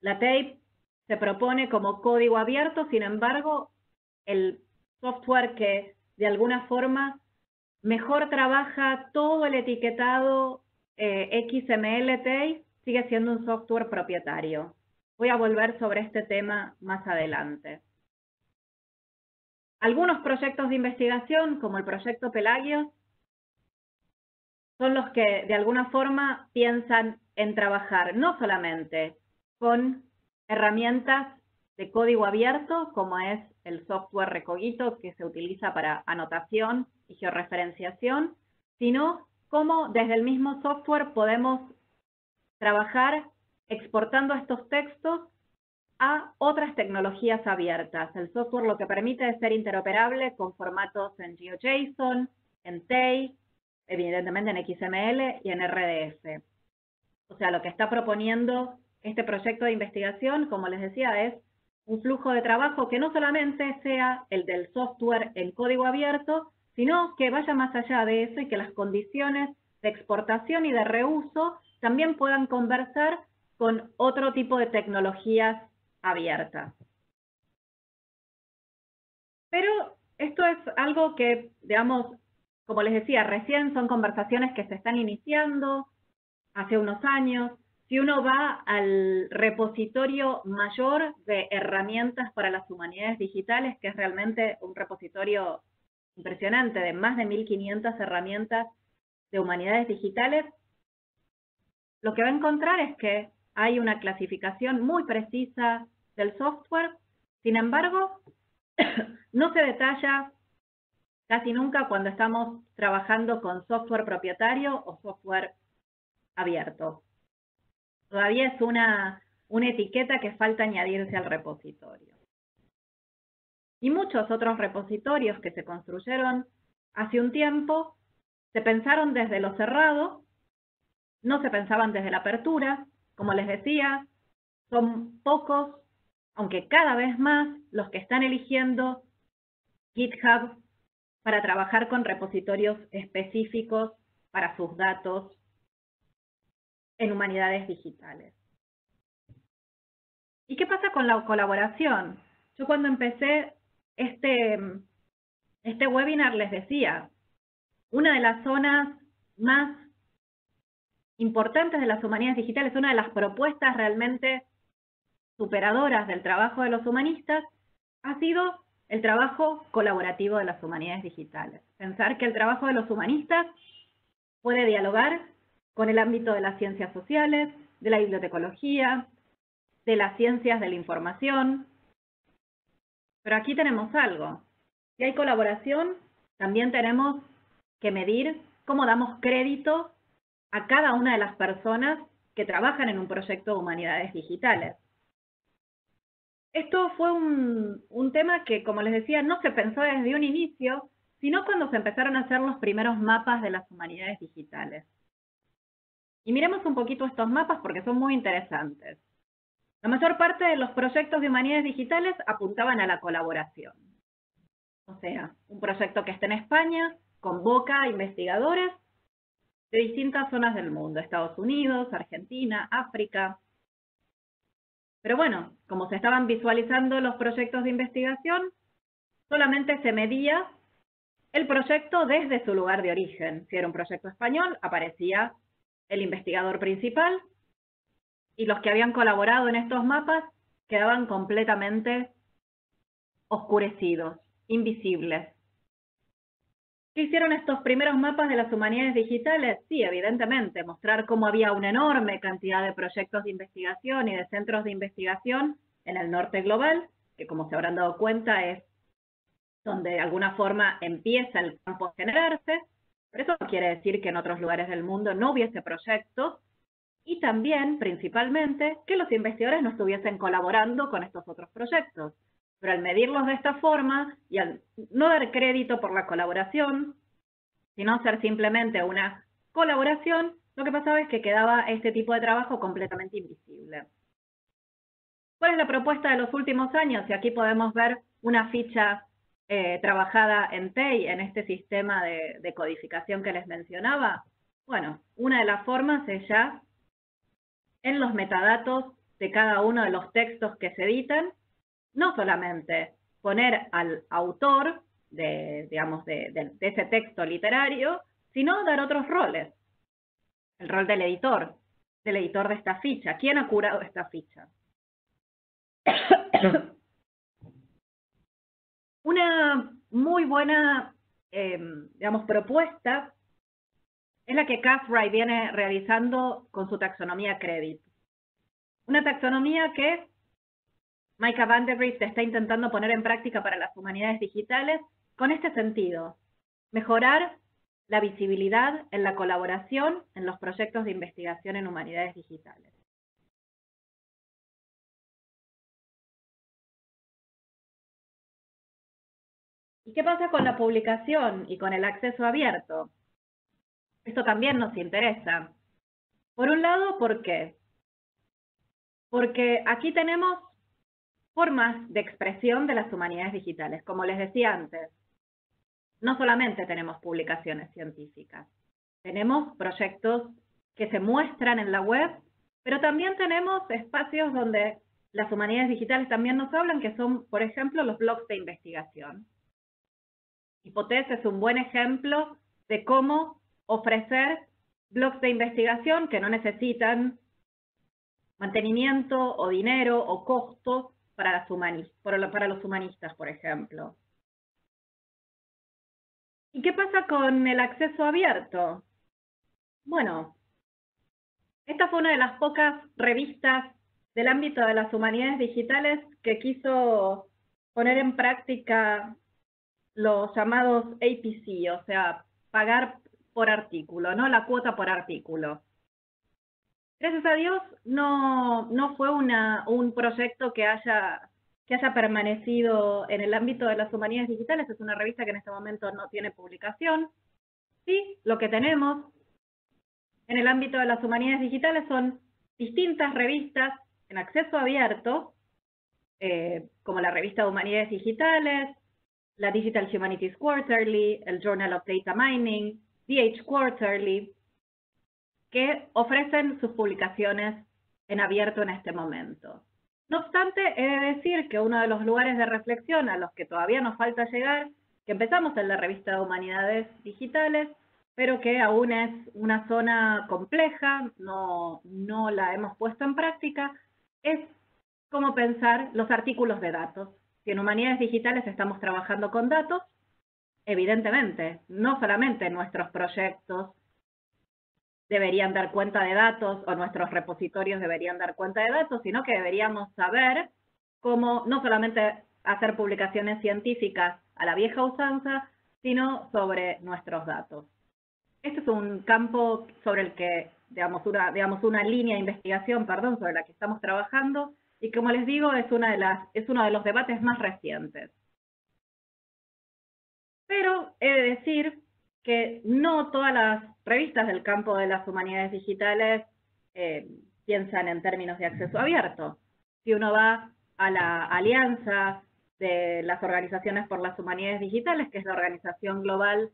La TEI se propone como código abierto, sin embargo, el software que de alguna forma mejor trabaja todo el etiquetado XML TEI sigue siendo un software propietario. Voy a volver sobre este tema más adelante. Algunos proyectos de investigación, como el proyecto Pelagios, son los que de alguna forma piensan en trabajar no solamente con herramientas de código abierto, como es el software Recogito, que se utiliza para anotación y georreferenciación, sino cómo desde el mismo software podemos trabajar exportando estos textos a otras tecnologías abiertas. El software lo que permite es ser interoperable con formatos en GeoJSON, en TEI, evidentemente en XML y en RDF. O sea, lo que está proponiendo este proyecto de investigación, como les decía, es un flujo de trabajo que no solamente sea el del software en código abierto, sino que vaya más allá de eso y que las condiciones de exportación y de reuso también puedan conversar con otro tipo de tecnologías abiertas. Pero esto es algo que, digamos, como les decía, recién son conversaciones que se están iniciando hace unos años. Si uno va al repositorio mayor de herramientas para las humanidades digitales, que es realmente un repositorio impresionante de más de 1.500 herramientas de humanidades digitales, lo que va a encontrar es que hay una clasificación muy precisa del software. Sin embargo, no se detalla casi nunca cuando estamos trabajando con software propietario o software abierto. Todavía es una etiqueta que falta añadirse al repositorio. Y muchos otros repositorios que se construyeron hace un tiempo se pensaron desde lo cerrado, no se pensaban desde la apertura. Como les decía, son pocos, aunque cada vez más, los que están eligiendo GitHub para trabajar con repositorios específicos para sus datos en humanidades digitales. ¿Y qué pasa con la colaboración? Yo cuando empecé este webinar les decía, una de las zonas más importantes de las humanidades digitales, una de las propuestas realmente superadoras del trabajo de los humanistas, ha sido el trabajo colaborativo de las humanidades digitales. Pensar que el trabajo de los humanistas puede dialogar con el ámbito de las ciencias sociales, de la bibliotecología, de las ciencias de la información. Pero aquí tenemos algo. Si hay colaboración, también tenemos que medir cómo damos crédito a cada una de las personas que trabajan en un proyecto de humanidades digitales. Esto fue un tema que, como les decía, no se pensó desde un inicio, sino cuando se empezaron a hacer los primeros mapas de las humanidades digitales. Y miremos un poquito estos mapas porque son muy interesantes. La mayor parte de los proyectos de humanidades digitales apuntaban a la colaboración. O sea, un proyecto que esté en España convoca a investigadores de distintas zonas del mundo, Estados Unidos, Argentina, África. Pero bueno, como se estaban visualizando los proyectos de investigación, solamente se medía el proyecto desde su lugar de origen. Si era un proyecto español, aparecía el investigador principal y los que habían colaborado en estos mapas quedaban completamente oscurecidos, invisibles. ¿Qué hicieron estos primeros mapas de las humanidades digitales? Sí, evidentemente, mostrar cómo había una enorme cantidad de proyectos de investigación y de centros de investigación en el norte global, que como se habrán dado cuenta es donde de alguna forma empieza el campo a generarse, pero eso no quiere decir que en otros lugares del mundo no hubiese proyectos, y también, principalmente, que los investigadores no estuviesen colaborando con estos otros proyectos. Pero al medirlos de esta forma y al no dar crédito por la colaboración, sino hacer simplemente una colaboración, lo que pasaba es que quedaba este tipo de trabajo completamente invisible. ¿Cuál es la propuesta de los últimos años? Y aquí podemos ver una ficha trabajada en TEI, en este sistema de codificación que les mencionaba. Bueno, una de las formas es ya en los metadatos de cada uno de los textos que se editan, no solamente poner al autor de ese texto literario, sino dar otros roles. El rol del editor de esta ficha. ¿Quién ha curado esta ficha? Una muy buena, propuesta es la que Cartwright viene realizando con su taxonomía Credit. Una taxonomía que Micah Vandergrift está intentando poner en práctica para las humanidades digitales con este sentido: mejorar la visibilidad en la colaboración en los proyectos de investigación en humanidades digitales. ¿Y qué pasa con la publicación y con el acceso abierto? Esto también nos interesa. Por un lado, ¿por qué? Porque aquí tenemos formas de expresión de las humanidades digitales. Como les decía antes, no solamente tenemos publicaciones científicas, tenemos proyectos que se muestran en la web, pero también tenemos espacios donde las humanidades digitales también nos hablan, que son, por ejemplo, los blogs de investigación. Hipotes es un buen ejemplo de cómo ofrecer blogs de investigación que no necesitan mantenimiento o dinero o costo para los humanistas, por ejemplo. ¿Y qué pasa con el acceso abierto? Bueno, esta fue una de las pocas revistas del ámbito de las humanidades digitales que quiso poner en práctica los llamados APC, o sea, pagar por artículo, ¿no? La cuota por artículo. Gracias a Dios no fue un proyecto que haya permanecido en el ámbito de las humanidades digitales. Es una revista que en este momento no tiene publicación. Sí, lo que tenemos en el ámbito de las humanidades digitales son distintas revistas en acceso abierto, como la revista de Humanidades Digitales, la Digital Humanities Quarterly, el Journal of Data Mining, DH Quarterly, que ofrecen sus publicaciones en abierto en este momento. No obstante, he de decir que uno de los lugares de reflexión a los que todavía nos falta llegar, que empezamos en la revista de Humanidades Digitales, pero que aún es una zona compleja, no la hemos puesto en práctica, es cómo pensar los artículos de datos. Si en Humanidades Digitales estamos trabajando con datos, evidentemente, no solamente nuestros proyectos deberían dar cuenta de datos o nuestros repositorios deberían dar cuenta de datos, sino que deberíamos saber cómo no solamente hacer publicaciones científicas a la vieja usanza, sino sobre nuestros datos. Este es un campo sobre el que, una línea de investigación, sobre la que estamos trabajando, y como les digo, es uno de los debates más recientes. Pero he de decir que no todas las revistas del campo de las humanidades digitales piensan en términos de acceso abierto. Si uno va a la Alianza de las Organizaciones por las Humanidades Digitales, que es la organización global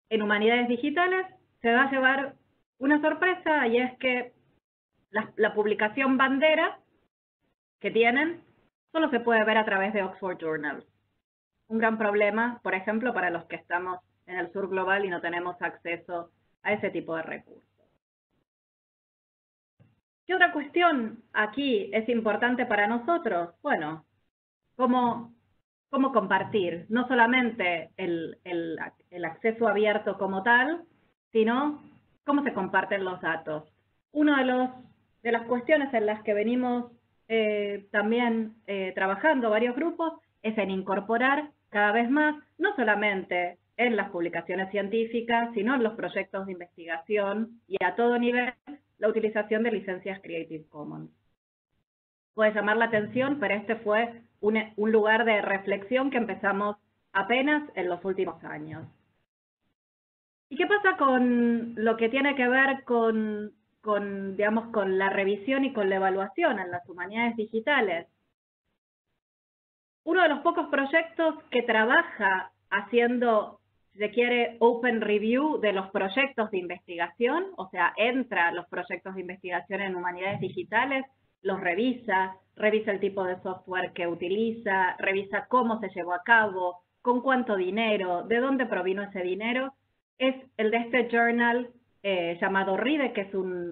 en humanidades digitales, se va a llevar una sorpresa, y es que la publicación bandera que tienen solo se puede ver a través de Oxford Journal. Un gran problema, por ejemplo, para los que estamos en el sur global y no tenemos acceso a ese tipo de recursos. ¿Qué otra cuestión aquí es importante para nosotros? Bueno, cómo compartir, no solamente el acceso abierto como tal, sino cómo se comparten los datos. Una de las cuestiones en las que venimos también trabajando varios grupos es en incorporar cada vez más, no solamente en las publicaciones científicas, sino en los proyectos de investigación y a todo nivel, la utilización de licencias Creative Commons. Puede llamar la atención, pero este fue un lugar de reflexión que empezamos apenas en los últimos años. ¿Y qué pasa con lo que tiene que ver digamos, con la revisión y con la evaluación en las humanidades digitales? Uno de los pocos proyectos que trabaja haciendo, si se quiere, open review de los proyectos de investigación, o sea, entra los proyectos de investigación en humanidades digitales, los revisa el tipo de software que utiliza, revisa cómo se llevó a cabo, con cuánto dinero, de dónde provino ese dinero, es el de este journal llamado RIDE, que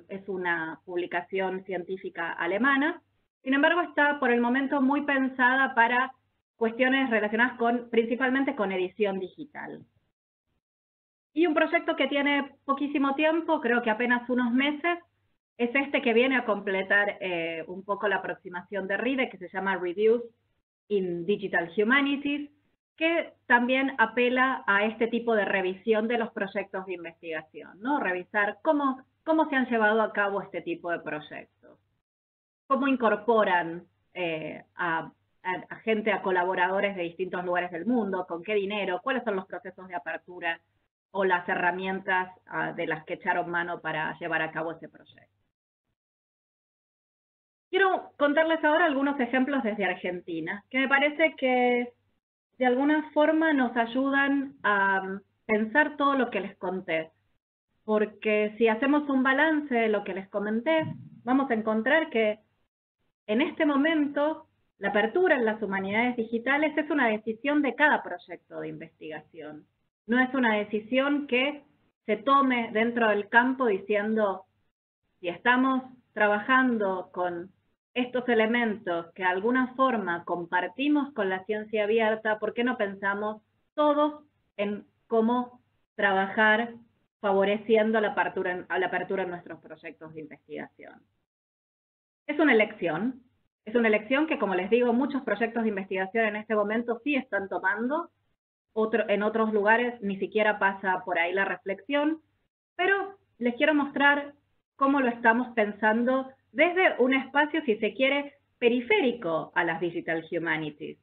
es una publicación científica alemana. Sin embargo, está por el momento muy pensada para cuestiones relacionadas principalmente con edición digital. Y un proyecto que tiene poquísimo tiempo, creo que apenas unos meses, es este que viene a completar un poco la aproximación de RIDE, que se llama Reviews in Digital Humanities, que también apela a este tipo de revisión de los proyectos de investigación, ¿no? Revisar cómo se han llevado a cabo este tipo de proyectos, cómo incorporan a gente, a colaboradores de distintos lugares del mundo, con qué dinero, cuáles son los procesos de apertura o las herramientas de las que echaron mano para llevar a cabo ese proyecto. Quiero contarles ahora algunos ejemplos desde Argentina, que me parece que de alguna forma nos ayudan a pensar todo lo que les conté. Porque si hacemos un balance de lo que les comenté, vamos a encontrar que en este momento la apertura en las humanidades digitales es una decisión de cada proyecto de investigación. No es una decisión que se tome dentro del campo diciendo, si estamos trabajando con estos elementos que de alguna forma compartimos con la ciencia abierta, ¿por qué no pensamos todos en cómo trabajar favoreciendo la apertura en nuestros proyectos de investigación? Es una elección que, como les digo, muchos proyectos de investigación en este momento sí están tomando, en otros lugares ni siquiera pasa por ahí la reflexión, pero les quiero mostrar cómo lo estamos pensando desde un espacio, si se quiere, periférico a las Digital Humanities.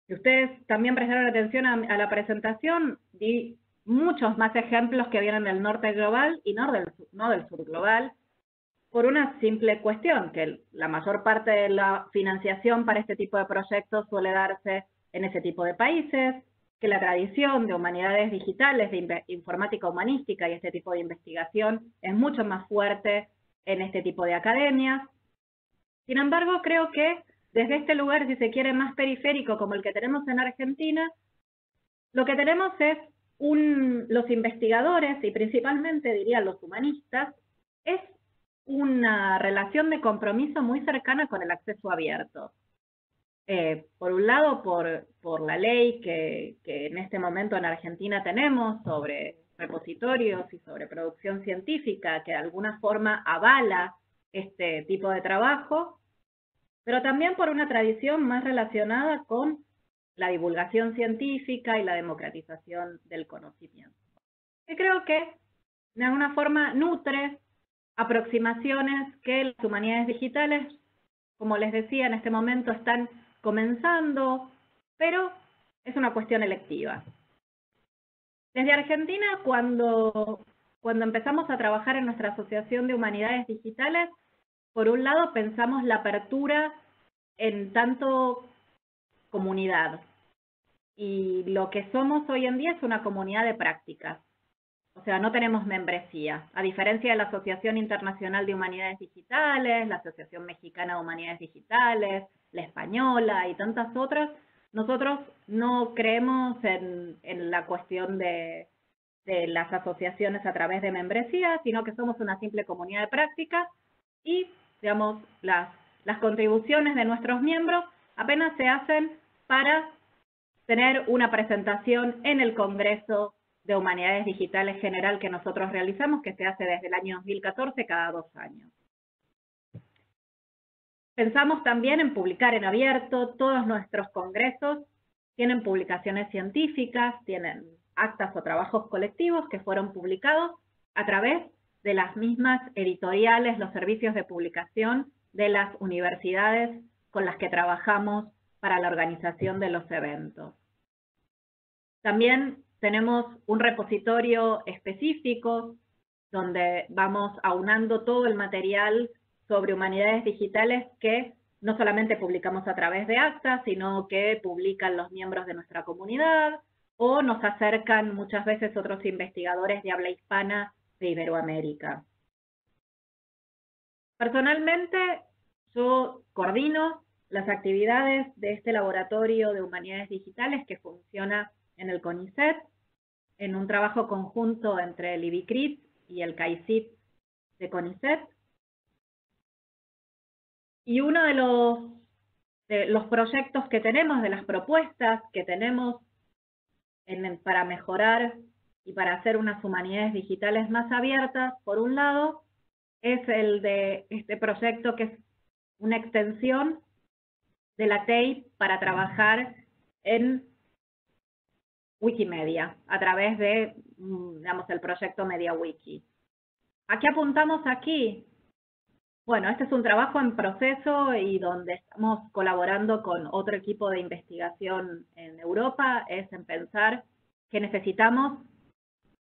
Si ustedes también prestaron atención a la presentación, di muchos más ejemplos que vienen del norte global y no del sur global, por una simple cuestión, que la mayor parte de la financiación para este tipo de proyectos suele darse en ese tipo de países, que la tradición de humanidades digitales, de informática humanística y este tipo de investigación es mucho más fuerte en este tipo de academias. Sin embargo, creo que desde este lugar, si se quiere, más periférico como el que tenemos en Argentina, lo que tenemos es los investigadores, y principalmente diría los humanistas, es una relación de compromiso muy cercana con el acceso abierto. Por un lado, por la ley que en este momento en Argentina tenemos sobre repositorios y sobre producción científica, que de alguna forma avala este tipo de trabajo, pero también por una tradición más relacionada con la divulgación científica y la democratización del conocimiento, que creo que de alguna forma nutre aproximaciones que las humanidades digitales, como les decía, en este momento están comenzando, pero es una cuestión electiva. Desde Argentina, cuando empezamos a trabajar en nuestra Asociación de Humanidades Digitales, por un lado pensamos la apertura en tanto comunidad. Y lo que somos hoy en día es una comunidad de prácticas. O sea, no tenemos membresía. A diferencia de la Asociación Internacional de Humanidades Digitales, la Asociación Mexicana de Humanidades Digitales, la Española y tantas otras, nosotros no creemos en la cuestión de las asociaciones a través de membresía, sino que somos una simple comunidad de prácticas y, digamos, las contribuciones de nuestros miembros apenas se hacen para tener una presentación en el Congreso de Humanidades Digitales General que nosotros realizamos, que se hace desde el año 2014 cada 2 años. Pensamos también en publicar en abierto todos nuestros congresos tienen publicaciones científicas, tienen actas o trabajos colectivos que fueron publicados a través de las mismas editoriales, los servicios de publicación de las universidades con las que trabajamos para la organización de los eventos. También tenemos un repositorio específico donde vamos aunando todo el material sobre humanidades digitales que no solamente publicamos a través de actas, sino que publican los miembros de nuestra comunidad o nos acercan muchas veces otros investigadores de habla hispana de Iberoamérica. Personalmente, yo coordino las actividades de este laboratorio de humanidades digitales que funciona en el CONICET, en un trabajo conjunto entre el IBICRIT y el CAICIT de CONICET. Y uno de los proyectos que tenemos, de las propuestas que tenemos para mejorar y para hacer unas humanidades digitales más abiertas, por un lado, es el de este proyecto que es una extensión de la TEI para trabajar en Wikimedia, a través de, digamos, el proyecto MediaWiki. ¿A qué apuntamos aquí? Bueno, este es un trabajo en proceso y donde estamos colaborando con otro equipo de investigación en Europa, es en pensar que necesitamos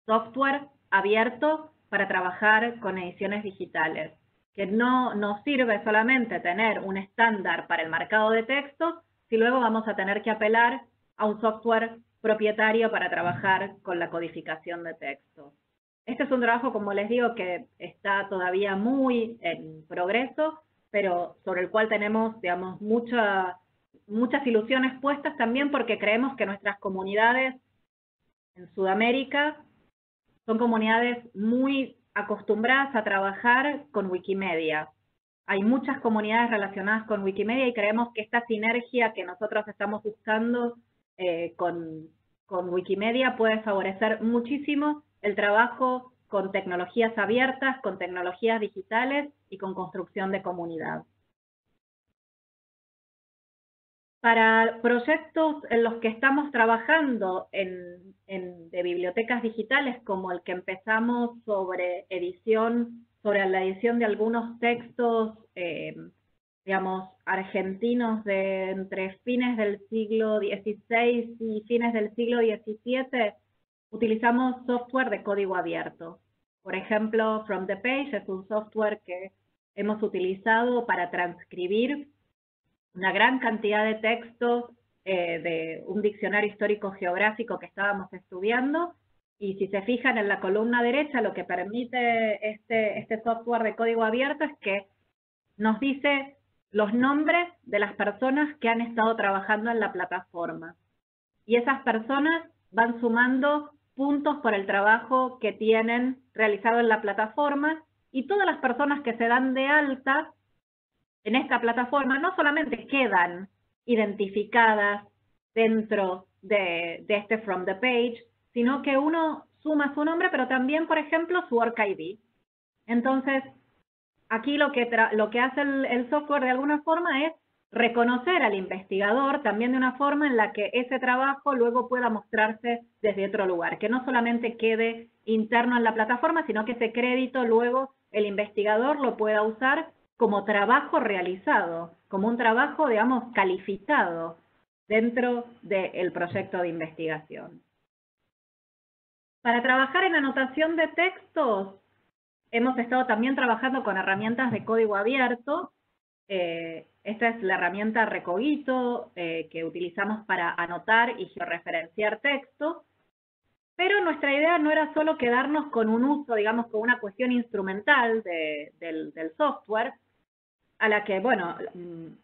software abierto para trabajar con ediciones digitales, que no nos sirve solamente tener un estándar para el marcado de textos, si luego vamos a tener que apelar a un software propietario para trabajar con la codificación de textos. Este es un trabajo, como les digo, que está todavía muy en progreso, pero sobre el cual tenemos, digamos, muchas ilusiones puestas también porque creemos que nuestras comunidades en Sudamérica son comunidades muy acostumbradas a trabajar con Wikimedia. Hay muchas comunidades relacionadas con Wikimedia y creemos que esta sinergia que nosotros estamos buscando con Wikimedia puede favorecer muchísimo el trabajo con tecnologías abiertas, con tecnologías digitales y con construcción de comunidad. Para proyectos en los que estamos trabajando de bibliotecas digitales, como el que empezamos sobre la edición de algunos textos, digamos, argentinos de entre fines del siglo XVI y fines del siglo XVII, utilizamos software de código abierto. Por ejemplo, From the Page es un software que hemos utilizado para transcribir una gran cantidad de textos de un diccionario histórico-geográfico que estábamos estudiando, y si se fijan en la columna derecha, lo que permite este software de código abierto es que nos dice los nombres de las personas que han estado trabajando en la plataforma. Y esas personas van sumando puntos por el trabajo que tienen realizado en la plataforma, y todas las personas que se dan de alta en esta plataforma no solamente quedan identificadas dentro de este From the Page, sino que uno suma su nombre, pero también, por ejemplo, su Work ID. Entonces, aquí lo que hace el software de alguna forma es reconocer al investigador también de una forma en la que ese trabajo luego pueda mostrarse desde otro lugar, que no solamente quede interno en la plataforma, sino que ese crédito luego el investigador lo pueda usar como trabajo realizado, como un trabajo, digamos, calificado dentro del proyecto de investigación. Para trabajar en anotación de textos, hemos estado también trabajando con herramientas de código abierto. Esta es la herramienta Recogito que utilizamos para anotar y georreferenciar textos. Pero nuestra idea no era solo quedarnos con un uso, digamos, con una cuestión instrumental del software, a la que, bueno,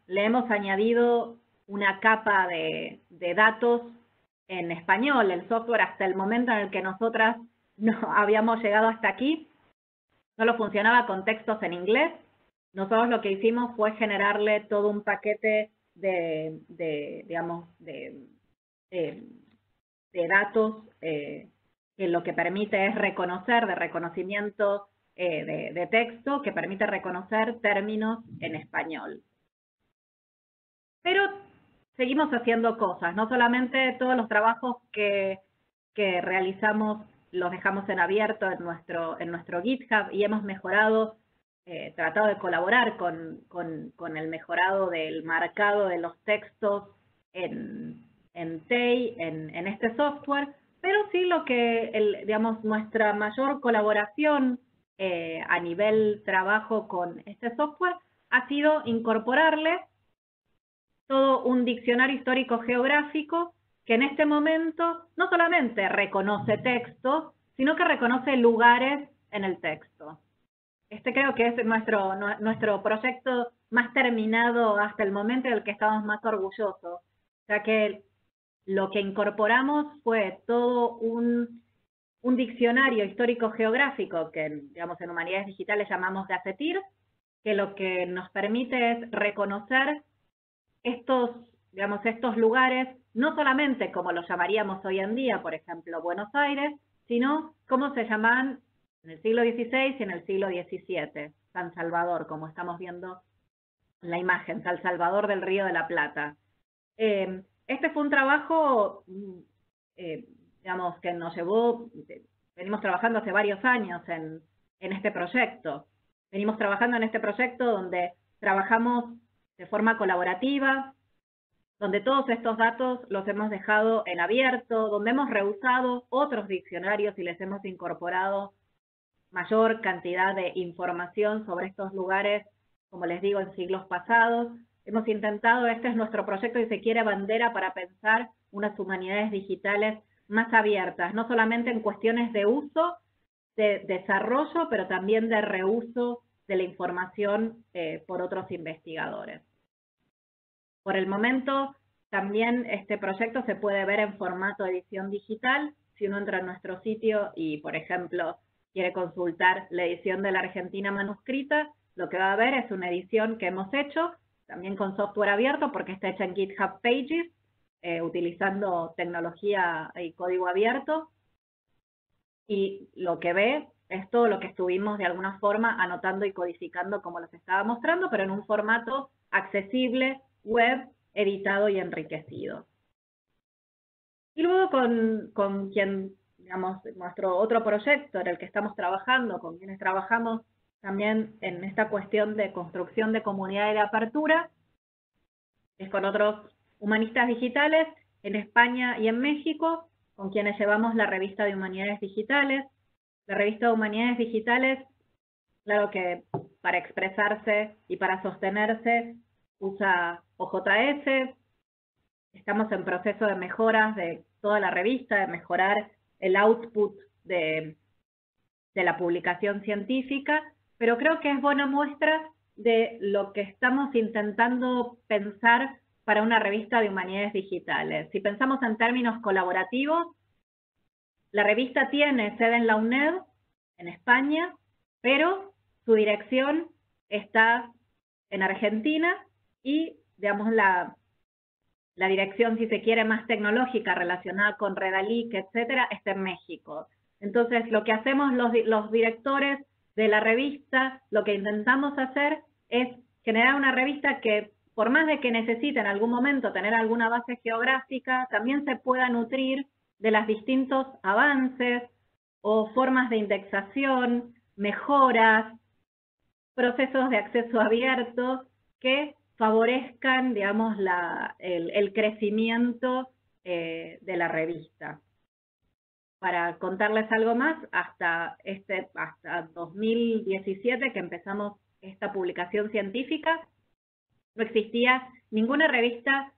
le hemos añadido una capa de datos en español. El software, hasta el momento en el que nosotras no habíamos llegado hasta aquí, solo funcionaba con textos en inglés. Nosotros lo que hicimos fue generarle todo un paquete de datos que lo que permite es reconocimiento de texto, que permite reconocer términos en español. Pero seguimos haciendo cosas, no solamente todos los trabajos que realizamos los dejamos en abierto en nuestro GitHub y hemos mejorado, tratado de colaborar con el mejorado del marcado de los textos en TEI, en este software, pero sí lo que, digamos, nuestra mayor colaboración a nivel trabajo con este software ha sido incorporarle todo un diccionario histórico-geográfico que en este momento no solamente reconoce textos, sino que reconoce lugares en el texto. Este creo que es nuestro proyecto más terminado hasta el momento y del que estamos más orgullosos. O sea que lo que incorporamos fue todo un diccionario histórico-geográfico que, digamos, en Humanidades Digitales llamamos Gazetteer, que lo que nos permite es reconocer estos lugares, no solamente como los llamaríamos hoy en día, por ejemplo, Buenos Aires, sino como se llamaban en el siglo XVI y en el siglo XVII, San Salvador, como estamos viendo en la imagen, San Salvador del Río de la Plata. Este fue un trabajo, digamos, que nos llevó, venimos trabajando hace varios años en este proyecto. Venimos trabajando en este proyecto donde trabajamos de forma colaborativa, donde todos estos datos los hemos dejado en abierto, donde hemos reusado otros diccionarios y les hemos incorporado mayor cantidad de información sobre estos lugares, como les digo, en siglos pasados. Hemos intentado, este es nuestro proyecto y se quiere bandera para pensar unas humanidades digitales más abiertas, no solamente en cuestiones de uso, de desarrollo, pero también de reuso de la información por otros investigadores. Por el momento, también este proyecto se puede ver en formato edición digital. Si uno entra en nuestro sitio y, por ejemplo, quiere consultar la edición de la Argentina manuscrita, lo que va a ver es una edición que hemos hecho, también con software abierto, porque está hecha en GitHub Pages, utilizando tecnología y código abierto. Y lo que ve es todo lo que estuvimos de alguna forma anotando y codificando como les estaba mostrando, pero en un formato accesible, web, editado y enriquecido. Y luego con quien, digamos, nuestro otro proyecto en el que estamos trabajando, con quienes trabajamos también en esta cuestión de construcción de comunidad y de apertura, es con otros humanistas digitales en España y en México, con quienes llevamos la revista de Humanidades Digitales. La revista de Humanidades Digitales, claro que para expresarse y para sostenerse, usa OJS. Estamos en proceso de mejoras de toda la revista, de mejorar el output de la publicación científica, pero creo que es buena muestra de lo que estamos intentando pensar para una revista de Humanidades Digitales. Si pensamos en términos colaborativos, la revista tiene sede en la UNED, en España, pero su dirección está en Argentina y, digamos, la dirección, si se quiere, más tecnológica relacionada con Redalic, etcétera, está en México. Entonces, lo que hacemos los directores de la revista, lo que intentamos hacer es generar una revista que, por más de que necesite en algún momento tener alguna base geográfica, también se pueda nutrir de los distintos avances o formas de indexación, mejoras, procesos de acceso abierto que favorezcan, digamos, el crecimiento de la revista. Para contarles algo más, hasta 2017, que empezamos esta publicación científica, no existía ninguna revista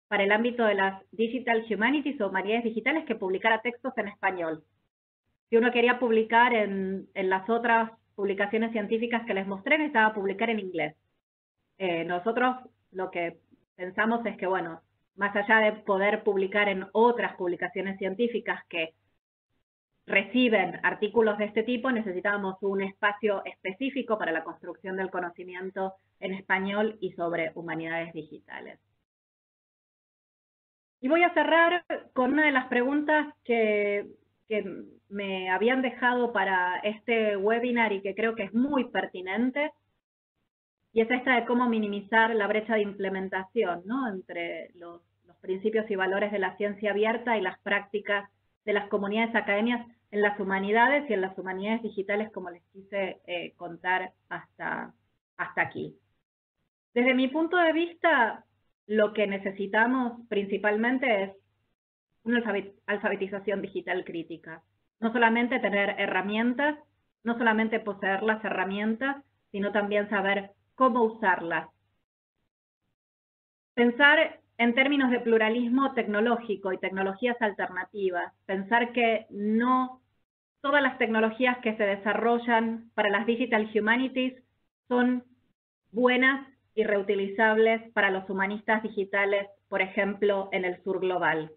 para el ámbito de las Digital Humanities o Humanidades Digitales que publicara textos en español. Si uno quería publicar en las otras publicaciones científicas que les mostré, necesitaba publicar en inglés. Nosotros lo que pensamos es que, bueno, más allá de poder publicar en otras publicaciones científicas que reciben artículos de este tipo, necesitábamos un espacio específico para la construcción del conocimiento en español y sobre humanidades digitales. Y voy a cerrar con una de las preguntas que me habían dejado para este webinar y que creo que es muy pertinente, y es esta de cómo minimizar la brecha de implementación, ¿no?, entre principios y valores de la ciencia abierta y las prácticas de las comunidades académicas en las humanidades y en las humanidades digitales, como les quise contar hasta aquí. Desde mi punto de vista, lo que necesitamos principalmente es una alfabetización digital crítica. No solamente tener herramientas, no solamente poseer las herramientas, sino también saber cómo usarlas. Pensar en términos de pluralismo tecnológico y tecnologías alternativas, pensar que no todas las tecnologías que se desarrollan para las Digital Humanities son buenas y reutilizables para los humanistas digitales, por ejemplo, en el sur global.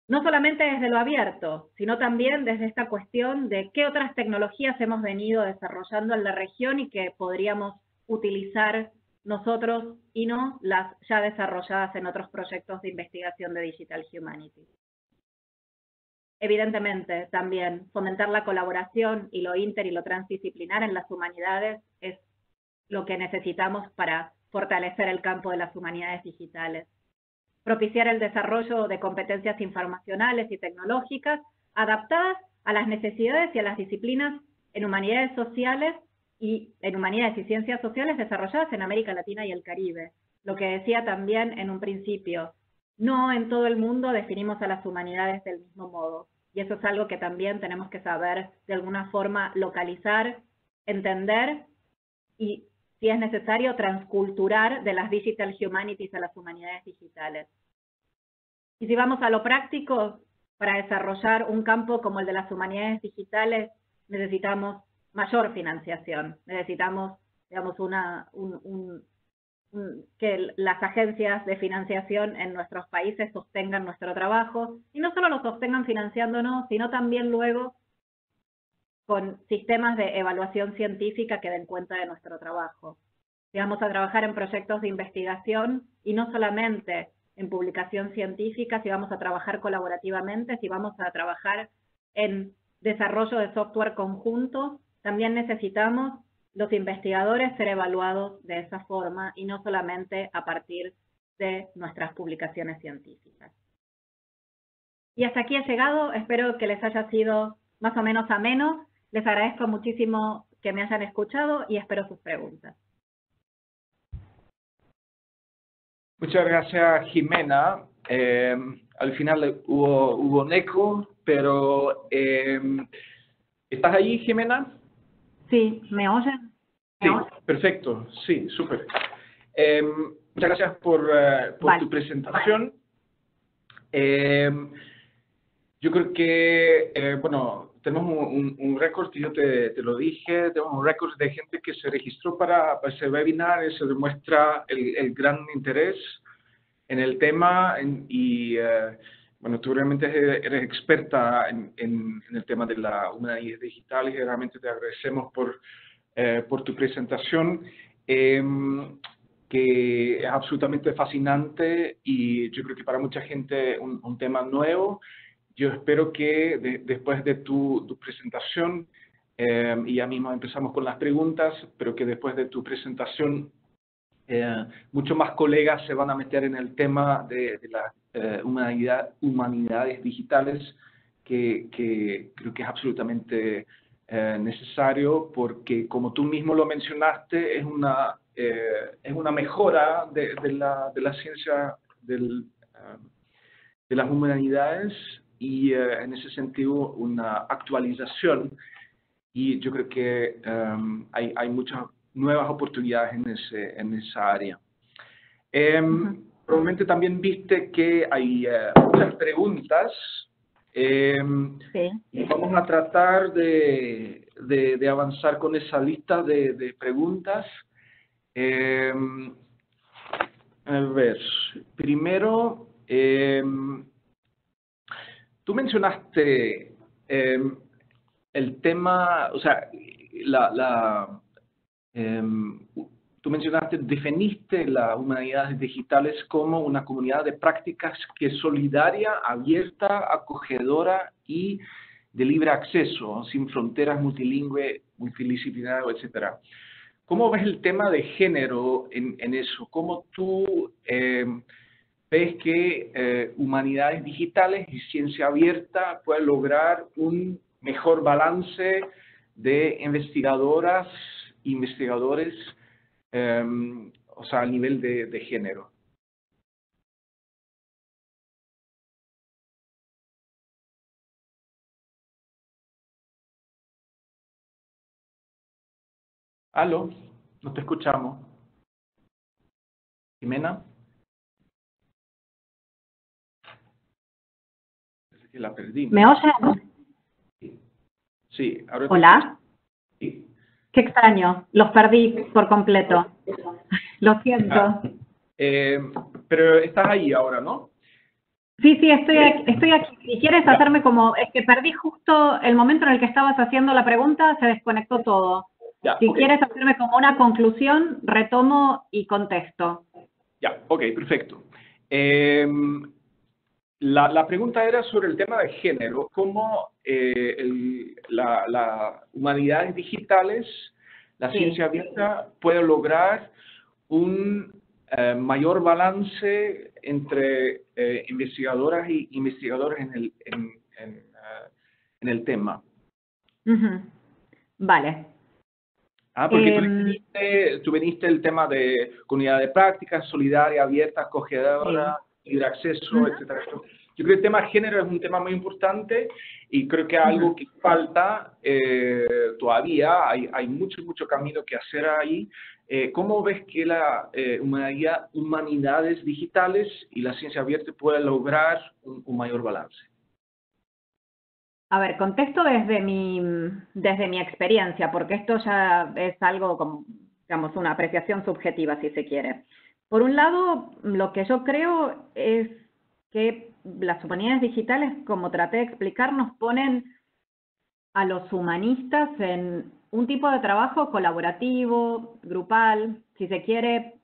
No solamente desde lo abierto, sino también desde esta cuestión de qué otras tecnologías hemos venido desarrollando en la región y que podríamos utilizar nosotros y no las ya desarrolladas en otros proyectos de investigación de Digital Humanities. Evidentemente, también fomentar la colaboración y lo inter y lo transdisciplinar en las humanidades es lo que necesitamos para fortalecer el campo de las humanidades digitales. Propiciar el desarrollo de competencias informacionales y tecnológicas adaptadas a las necesidades y a las disciplinas en humanidades sociales y en humanidades y ciencias sociales desarrolladas en América Latina y el Caribe. Lo que decía también en un principio, no en todo el mundo definimos a las humanidades del mismo modo. Y eso es algo que también tenemos que saber de alguna forma localizar, entender y, si es necesario, transculturar de las Digital Humanities a las humanidades digitales. Y si vamos a lo práctico, para desarrollar un campo como el de las humanidades digitales, necesitamos mayor financiación. Necesitamos, digamos, que las agencias de financiación en nuestros países sostengan nuestro trabajo, y no solo lo sostengan financiándonos, sino también luego con sistemas de evaluación científica que den cuenta de nuestro trabajo. Si vamos a trabajar en proyectos de investigación, y no solamente en publicación científica, si vamos a trabajar colaborativamente, si vamos a trabajar en desarrollo de software conjunto, también necesitamos los investigadores ser evaluados de esa forma y no solamente a partir de nuestras publicaciones científicas. Y hasta aquí he llegado, espero que les haya sido más o menos ameno. Les agradezco muchísimo que me hayan escuchado y espero sus preguntas.
Muchas gracias, Jimena. Al final hubo un eco, pero ¿estás ahí, Jimena?
Sí, ¿me oyen?
Sí, perfecto. Sí, súper. Muchas gracias por tu presentación. Yo creo que, bueno, tenemos un récord, que yo te lo dije, tenemos un récord de gente que se registró para ese webinar. Eso demuestra el gran interés en el tema bueno, tú realmente eres experta en el tema de la humanidades digitales y realmente te agradecemos por tu presentación, que es absolutamente fascinante y yo creo que para mucha gente un tema nuevo. Yo espero que después de tu presentación, y ya mismo empezamos con las preguntas, pero que después de tu presentación muchos más colegas se van a meter en el tema de las humanidades digitales, que creo que es absolutamente necesario, porque como tú mismo lo mencionaste, es una mejora de la ciencia de las humanidades y en ese sentido una actualización, y yo creo que hay muchas nuevas oportunidades en esa área. Probablemente también viste que hay muchas preguntas.
Sí.
Y vamos a tratar de avanzar con esa lista de preguntas. A ver, primero, tú mencionaste el tema, o sea, tú mencionaste, definiste las humanidades digitales como una comunidad de prácticas que es solidaria, abierta, acogedora y de libre acceso, sin fronteras, multilingüe, multidisciplinario, etc. ¿Cómo ves el tema de género en eso? ¿Cómo tú ves que humanidades digitales y ciencia abierta pueden lograr un mejor balance de investigadoras, investigadores, o sea, a nivel de género. Aló, no te escuchamos. Jimena. Parece que la perdimos.
¿Me oyen?
Sí, ahora te
¿Hola?
sí.
Qué extraño, los perdí por completo. Lo siento.
Ah, pero estás ahí ahora, ¿no?
Sí, estoy aquí. Si quieres
Ya.
hacerme como, es que perdí justo el momento en el que estabas haciendo la pregunta, se desconectó todo.
Ya,
Si
ok.
quieres hacerme como una conclusión, retomo y contesto.
Ya, ok, perfecto. La pregunta era sobre el tema de género, cómo las humanidades digitales, la
Sí.
ciencia abierta, puede lograr un mayor balance entre investigadoras y investigadores en el tema.
Ujú. Vale.
Ah, porque
Em,
tú veniste el tema de comunidad de prácticas, solidaria, abierta,
sí.
acogedora, libre acceso,
Ujú,
etcétera. Yo creo que el tema género es un tema muy importante y creo que es
ujú.
algo que falta todavía. Hay mucho camino que hacer ahí. ¿Cómo ves que la humanidades digitales y la ciencia abierta pueden lograr un mayor balance?
A ver, contesto desde mi experiencia, porque esto ya es algo como, digamos, una apreciación subjetiva, si se quiere. Por un lado, lo que yo creo es que las humanidades digitales, como traté de explicar, nos ponen a los humanistas en un tipo de trabajo colaborativo, grupal, si se quiere,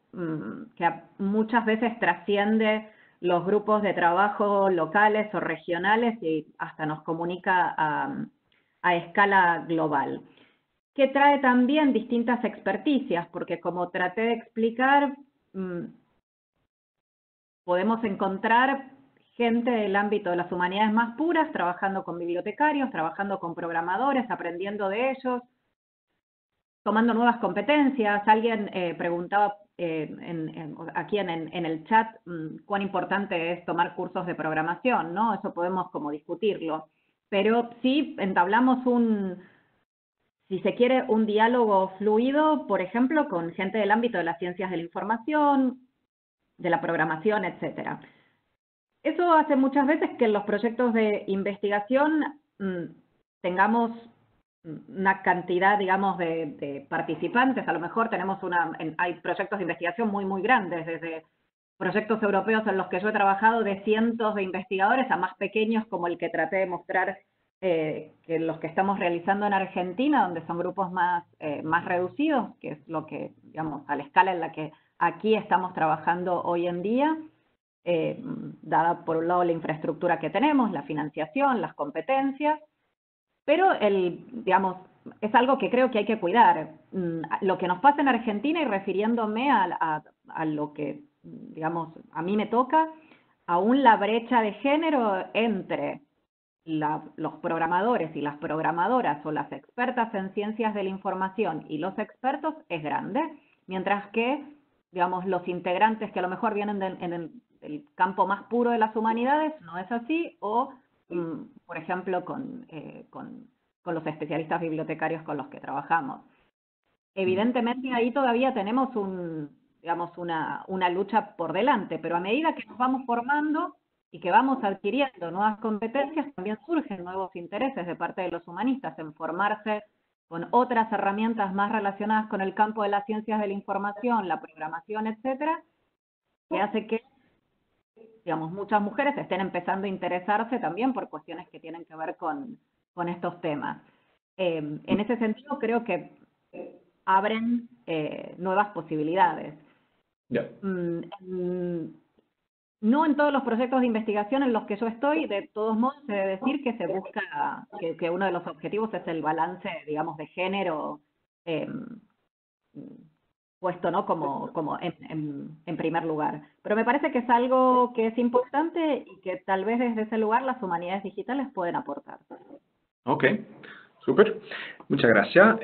que muchas veces trasciende los grupos de trabajo locales o regionales y hasta nos comunica a escala global. Que trae también distintas experticias, porque como traté de explicar, podemos encontrar gente del ámbito de las humanidades más puras, trabajando con bibliotecarios, trabajando con programadores, aprendiendo de ellos, tomando nuevas competencias. Alguien preguntaba aquí en el chat cuán importante es tomar cursos de programación, ¿no? Eso podemos como discutirlo. Pero sí entablamos si se quiere, un diálogo fluido, por ejemplo, con gente del ámbito de las ciencias de la información, de la programación, etcétera. Eso hace muchas veces que en los proyectos de investigación tengamos una cantidad, digamos, de participantes. A lo mejor tenemos hay proyectos de investigación muy grandes, desde proyectos europeos en los que yo he trabajado de cientos de investigadores a más pequeños como el que traté de mostrar que los que estamos realizando en Argentina, donde son grupos más reducidos, que es lo que, digamos, a la escala en la que aquí estamos trabajando hoy en día. Dada por un lado la infraestructura que tenemos, la financiación, las competencias, pero digamos, es algo que creo que hay que cuidar. Lo que nos pasa en Argentina, y refiriéndome a lo que, digamos, a mí me toca, aún la brecha de género entre los programadores y las programadoras o las expertas en ciencias de la información y los expertos es grande, mientras que, digamos, los integrantes que a lo mejor vienen en el campo más puro de las humanidades no es así, o, por ejemplo, con los especialistas bibliotecarios con los que trabajamos. Evidentemente ahí todavía tenemos digamos, una lucha por delante, pero a medida que nos vamos formando y que vamos adquiriendo nuevas competencias, también surgen nuevos intereses de parte de los humanistas en formarse con otras herramientas más relacionadas con el campo de las ciencias de la información, la programación, etcétera, que hace que, digamos, muchas mujeres estén empezando a interesarse también por cuestiones que tienen que ver con estos temas. En ese sentido, creo que abren nuevas posibilidades.
Ya.
No en todos los proyectos de investigación en los que yo estoy, de todos modos, se debe decir que se busca, que uno de los objetivos es el balance, digamos, de género puesto, ¿no? como en primer lugar. Pero me parece que es algo que es importante y que tal vez desde ese lugar las humanidades digitales pueden aportar.
Ok, súper. Muchas gracias.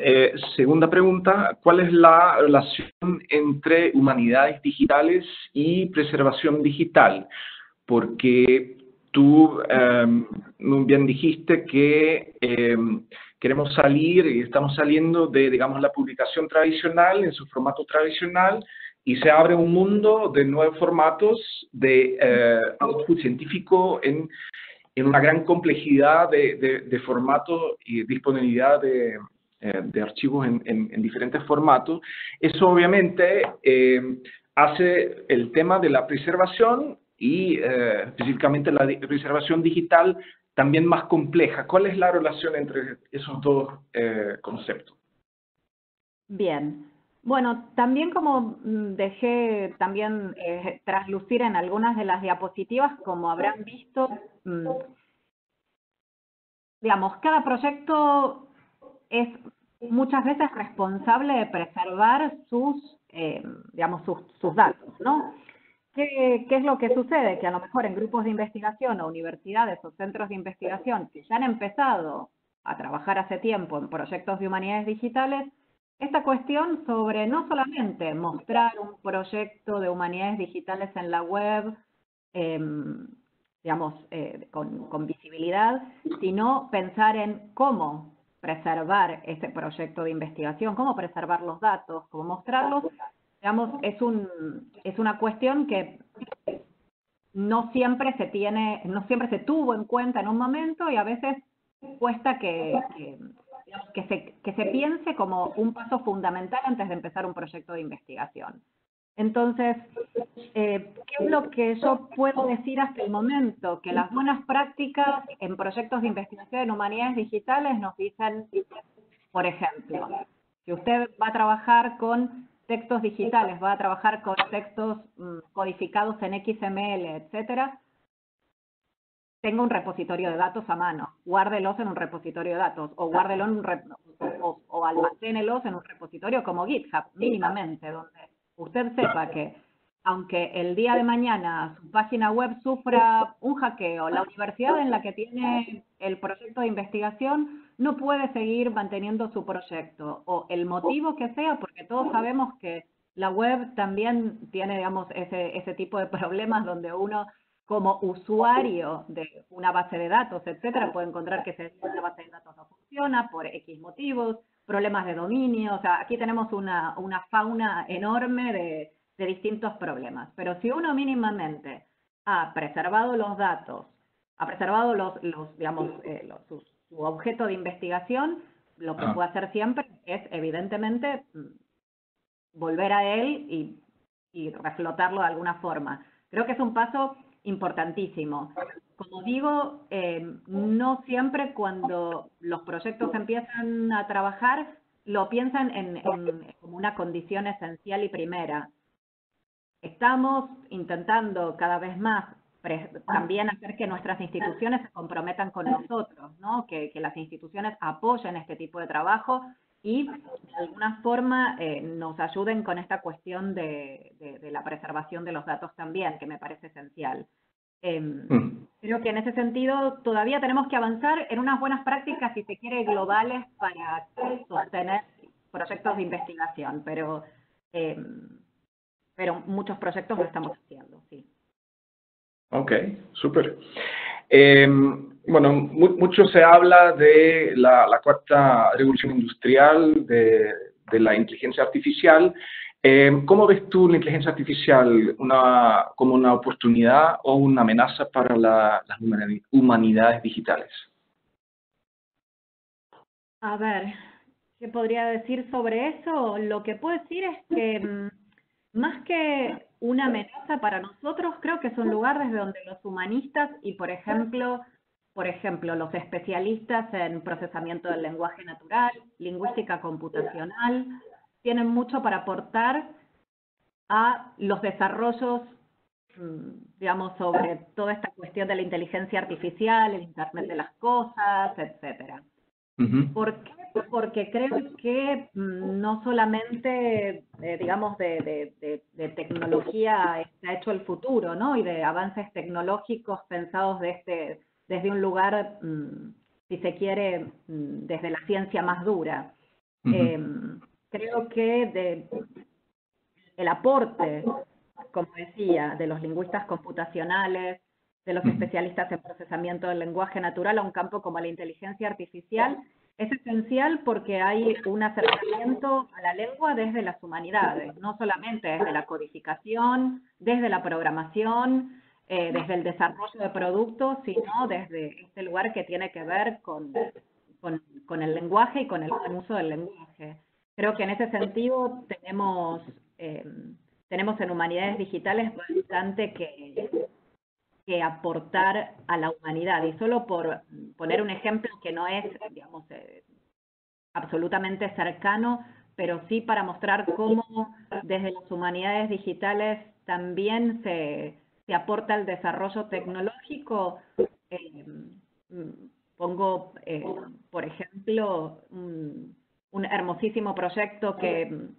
Segunda pregunta, ¿cuál es la relación entre humanidades digitales y preservación digital? Porque tú muy bien dijiste que queremos salir y estamos saliendo de, digamos, la publicación tradicional, en su formato tradicional, y se abre un mundo de nuevos formatos de output científico en una gran complejidad de formatos y disponibilidad de archivos en diferentes formatos. Eso obviamente hace el tema de la preservación y específicamente la preservación digital también más compleja. ¿Cuál es la relación entre esos dos conceptos?
Bien. Bueno, también como dejé también traslucir en algunas de las diapositivas, como habrán visto, digamos, cada proyecto es muchas veces responsable de preservar digamos, sus datos, ¿no? ¿Qué es lo que sucede? Que a lo mejor en grupos de investigación o universidades o centros de investigación que ya han empezado a trabajar hace tiempo en proyectos de humanidades digitales, esta cuestión sobre no solamente mostrar un proyecto de humanidades digitales en la web, digamos, con visibilidad, sino pensar en cómo preservar ese proyecto de investigación, cómo preservar los datos, cómo mostrarlos, digamos, es una cuestión que no siempre se tuvo en cuenta en un momento y a veces cuesta que se piense como un paso fundamental antes de empezar un proyecto de investigación. Entonces, ¿qué es lo que yo puedo decir hasta el momento? Que las buenas prácticas en proyectos de investigación en humanidades digitales nos dicen, por ejemplo, si usted va a trabajar con textos digitales, va a trabajar con textos codificados en XML, etcétera, tenga un repositorio de datos a mano, guárdelos en un repositorio de datos, o guárdelo o almacénelos en un repositorio como GitHub, mínimamente, donde usted sepa que aunque el día de mañana su página web sufra un hackeo, la universidad en la que tiene el proyecto de investigación no puede seguir manteniendo su proyecto, o el motivo que sea, porque todos sabemos que la web también tiene, digamos, ese tipo de problemas donde uno, como usuario de una base de datos, etcétera, puede encontrar que esa base de datos no funciona por X motivos, problemas de dominio, o sea, aquí tenemos una fauna enorme de distintos problemas. Pero si uno mínimamente ha preservado los datos, ha preservado digamos, su objeto de investigación, lo que puede hacer siempre es, evidentemente, volver a él y reflotarlo de alguna forma. Creo que es un paso importantísimo. Como digo, no siempre cuando los proyectos empiezan a trabajar, lo piensan como una condición esencial y primera. Estamos intentando cada vez más también hacer que nuestras instituciones se comprometan con nosotros, ¿no? Que las instituciones apoyen este tipo de trabajo y de alguna forma nos ayuden con esta cuestión de la preservación de los datos también, que me parece esencial. Creo que en ese sentido todavía tenemos que avanzar en unas buenas prácticas, si se quiere, globales para sostener proyectos de investigación, pero muchos proyectos lo estamos haciendo, sí.
Ok, súper. Bueno, mucho se habla de la cuarta revolución industrial, de la inteligencia artificial. ¿Cómo ves tú la inteligencia artificial como una oportunidad o una amenaza para las humanidades digitales?
A ver, ¿qué podría decir sobre eso? Lo que puedo decir es que más que una amenaza para nosotros, creo que es un lugar desde donde los humanistas y, por ejemplo, los especialistas en procesamiento del lenguaje natural, lingüística computacional, tienen mucho para aportar a los desarrollos, digamos, sobre toda esta cuestión de la inteligencia artificial, el Internet de las cosas, etcétera.
Ujú.
¿Por qué? Porque creo que no solamente, digamos, de tecnología está hecho el futuro, ¿no? Y de avances tecnológicos pensados desde un lugar, si se quiere, desde la ciencia más dura.
Ujú.
Creo que el aporte, como decía, de los lingüistas computacionales, de los
Ujú.
especialistas en procesamiento del lenguaje natural a un campo como la inteligencia artificial, es esencial porque hay un acercamiento a la lengua desde las humanidades, no solamente desde la codificación, desde la programación, desde el desarrollo de productos, sino desde este lugar que tiene que ver con el lenguaje y con el buen uso del lenguaje. Creo que en ese sentido tenemos en humanidades digitales bastante que aportar a la humanidad. Y solo por poner un ejemplo que no es, digamos, absolutamente cercano, pero sí para mostrar cómo desde las humanidades digitales también se aporta al desarrollo tecnológico. Eh, Pongo, por ejemplo, un hermosísimo proyecto que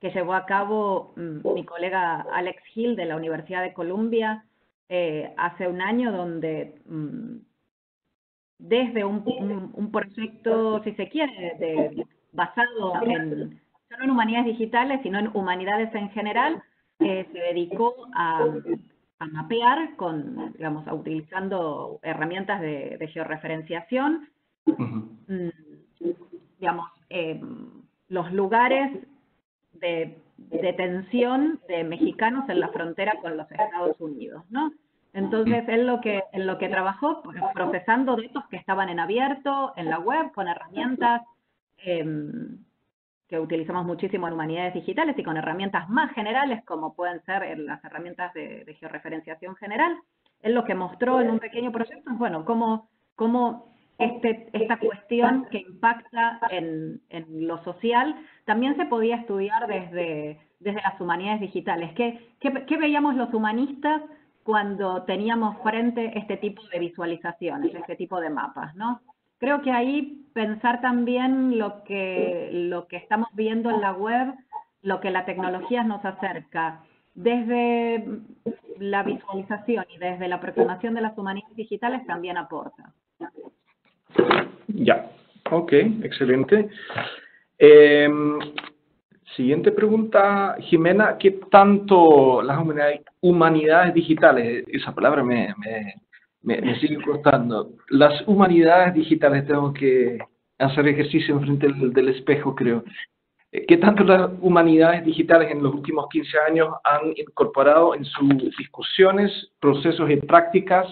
llevó a cabo mi colega Alex Hill de la Universidad de Columbia hace un año, donde desde un proyecto, si se quiere, basado no en humanidades digitales, sino en humanidades en general, se dedicó a mapear digamos, utilizando herramientas de georreferenciación,
Ujú.
digamos, los lugares de detención de mexicanos en la frontera con los Estados Unidos, ¿no? Entonces, él en lo que trabajó, pues, procesando datos que estaban en abierto, en la web, con herramientas que utilizamos muchísimo en humanidades digitales y con herramientas más generales, como pueden ser las herramientas de georreferenciación general. Él lo que mostró en un pequeño proyecto es, bueno, cómo esta cuestión que impacta en lo social también se podía estudiar desde las humanidades digitales. ¿Qué veíamos los humanistas cuando teníamos frente este tipo de visualizaciones, este tipo de mapas, ¿no? Creo que ahí pensar también lo que estamos viendo en la web, lo que la tecnología nos acerca, desde la visualización y desde la aproximación de las humanidades digitales también aporta.
Ya, ok, excelente. Siguiente pregunta, Jimena, ¿qué tanto las humanidades digitales, esa palabra me sigue costando, las humanidades digitales, tengo que hacer ejercicio enfrente del espejo, creo. ¿Qué tanto las humanidades digitales en los últimos 15 años han incorporado en sus discusiones, procesos y prácticas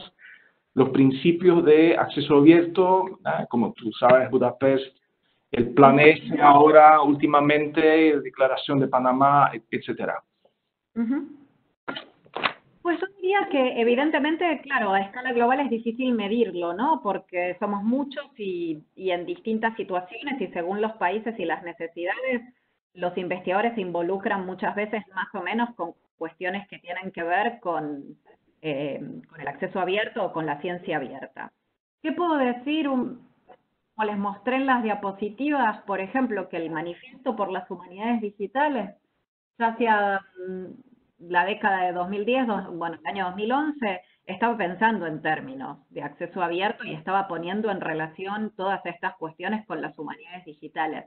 los principios de acceso abierto, como tú sabes, Budapest, el Plan S ahora, últimamente, Declaración de Panamá, etcétera?
Pues yo diría que evidentemente, claro, a escala global es difícil medirlo, ¿no? Porque somos muchos y en distintas situaciones y según los países y las necesidades, los investigadores se involucran muchas veces más o menos con cuestiones que tienen que ver con el acceso abierto o con la ciencia abierta. ¿Qué puedo decir? Como les mostré en las diapositivas, por ejemplo, que el Manifiesto por las Humanidades Digitales, ya hacia la década de 2010, bueno, el año 2011, estaba pensando en términos de acceso abierto y estaba poniendo en relación todas estas cuestiones con las humanidades digitales.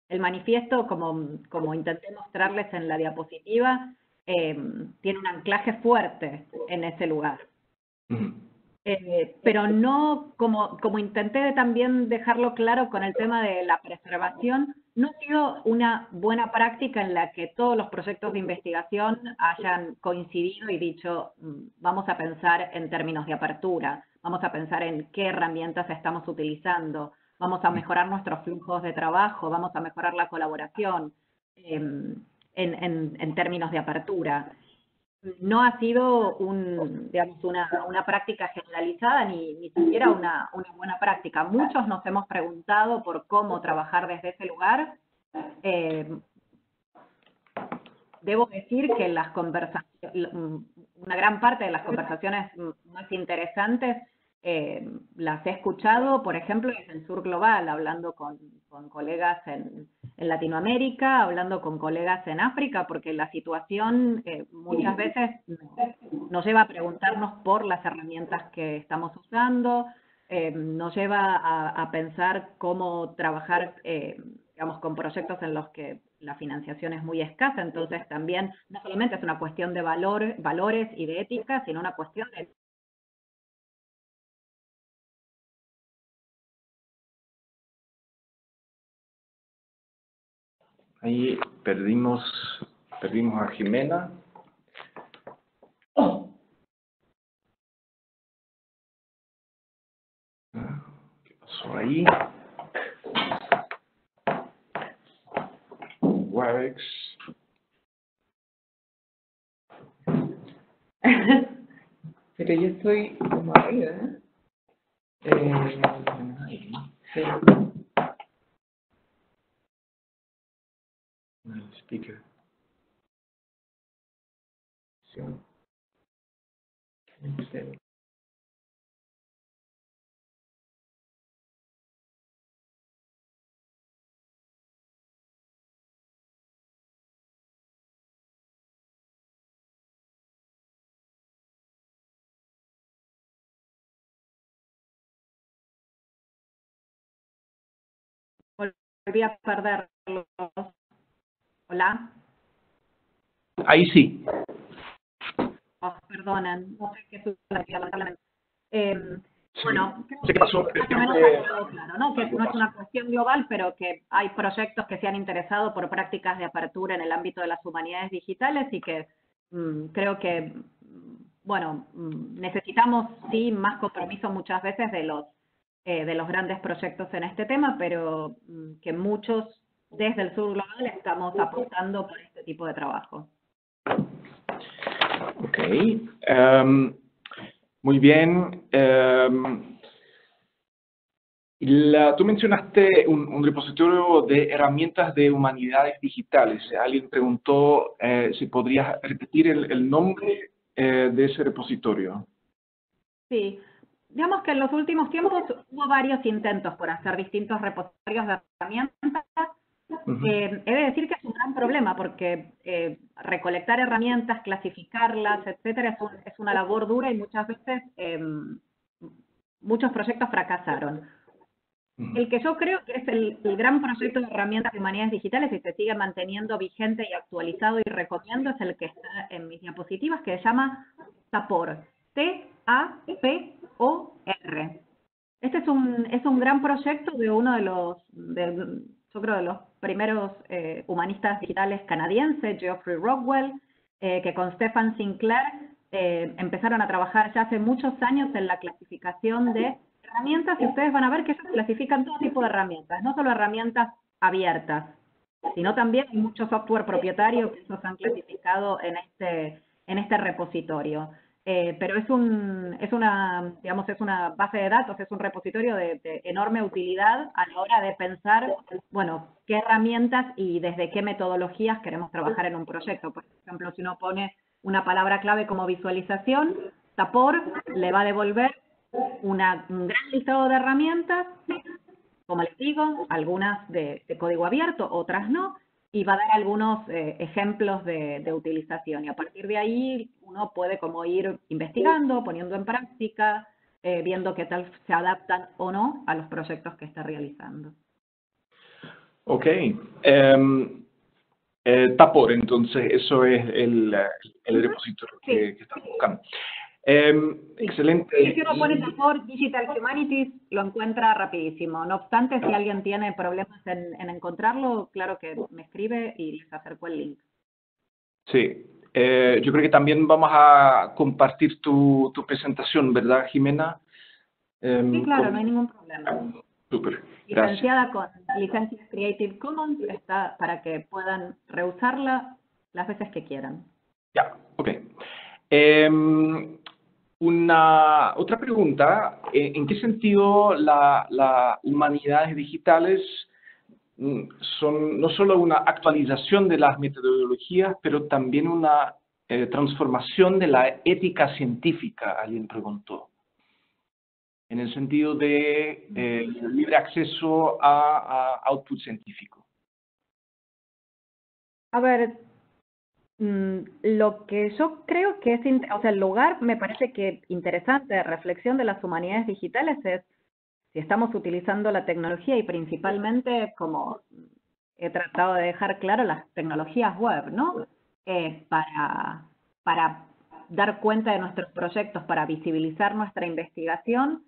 El manifiesto, como intenté mostrarles en la diapositiva, tiene un anclaje fuerte en ese lugar. Pero no, como intenté también dejarlo claro con el tema de la preservación, no ha sido una buena práctica en la que todos los proyectos de investigación hayan coincidido y dicho, vamos a pensar en términos de apertura, vamos a pensar en qué herramientas estamos utilizando, vamos a mejorar nuestros flujos de trabajo, vamos a mejorar la colaboración en términos de apertura. No ha sido digamos, una práctica generalizada ni siquiera una buena práctica. Muchos nos hemos preguntado por cómo trabajar desde ese lugar. Debo decir que una gran parte de las conversaciones más interesantes las he escuchado, por ejemplo, desde el Sur Global, hablando con colegas en Latinoamérica, hablando con colegas en África, porque la situación muchas veces nos lleva a preguntarnos por las herramientas que estamos usando, nos lleva a pensar cómo trabajar, digamos, con proyectos en los que la financiación es muy escasa. Entonces también no solamente es una cuestión de valores y de ética, sino una cuestión de...
Ahí perdimos a Jimena. ¿Qué pasó ahí? Webex.
Pero yo estoy como arriba, ¿eh?
Ahí.
Sí.
Speaker. Sí.
Sí.
Volví a perderlos. Hola.
Ahí sí.
Oh, perdonen, no sé qué sucede, lamentablemente. Bueno,
¿Qué pasó?
más o menos ha quedado claro, ¿no? Que no es una cuestión global, pero que hay proyectos que se han interesado por prácticas de apertura en el ámbito de las humanidades digitales y que creo que, bueno, necesitamos, sí, más compromiso muchas veces de los grandes proyectos en este tema, pero que muchos desde el Sur Global estamos apostando por este tipo de trabajo.
Ok. Muy bien. Tú mencionaste un repositorio de herramientas de humanidades digitales. Alguien preguntó si podrías repetir el nombre de ese repositorio.
Sí, digamos que en los últimos tiempos hubo varios intentos por hacer distintos repositorios de herramientas. He de decir que es un gran problema porque recolectar herramientas, clasificarlas, etcétera, es una labor dura y muchas veces muchos proyectos fracasaron. El que yo creo que es el gran proyecto de herramientas de humanidades digitales y se sigue manteniendo vigente y actualizado y recomiendo es el que está en mis diapositivas, que se llama Tapor, T-A-P-O-R. Este es un gran proyecto de uno de los, yo creo, de los primeros humanistas digitales canadienses, Geoffrey Rockwell, que con Stephen Sinclair empezaron a trabajar ya hace muchos años en la clasificación de herramientas, y ustedes van a ver que ellos clasifican todo tipo de herramientas, no solo herramientas abiertas, sino también hay mucho software propietario que ellos han clasificado en este repositorio. Pero es una base de datos, es un repositorio de enorme utilidad a la hora de pensar, bueno, qué herramientas y desde qué metodologías queremos trabajar en un proyecto. Por ejemplo, si uno pone una palabra clave como visualización, Tapor le va a devolver un gran listado de herramientas, como les digo, algunas de código abierto, otras no, y va a dar algunos ejemplos de utilización. Y a partir de ahí uno puede como ir investigando, poniendo en práctica, viendo qué tal se adaptan o no a los proyectos que está realizando.
Ok. Tapor, entonces, eso es el repositorio que estamos buscando. Excelente.
Y si uno pone Tapor Digital Humanities, lo encuentra rapidísimo. No obstante, si alguien tiene problemas en encontrarlo, claro que me escribe y les acerco el link.
Sí. Yo creo que también vamos a compartir tu presentación, ¿verdad, Jimena?
Sí, claro, no hay ningún problema.
Súper.
Licenciada con licencia Creative Commons, está para que puedan reusarla las veces que quieran.
Ya, ok. Otra pregunta, ¿en qué sentido las humanidades digitales son no solo una actualización de las metodologías, pero también una transformación de la ética científica? Alguien preguntó. en el sentido de libre acceso a output científico?
A ver, lo que yo creo que es, o sea, el lugar me parece que interesante de reflexión de las humanidades digitales es si estamos utilizando la tecnología y principalmente, como he tratado de dejar claro, las tecnologías web, ¿no? Para dar cuenta de nuestros proyectos, para visibilizar nuestra investigación,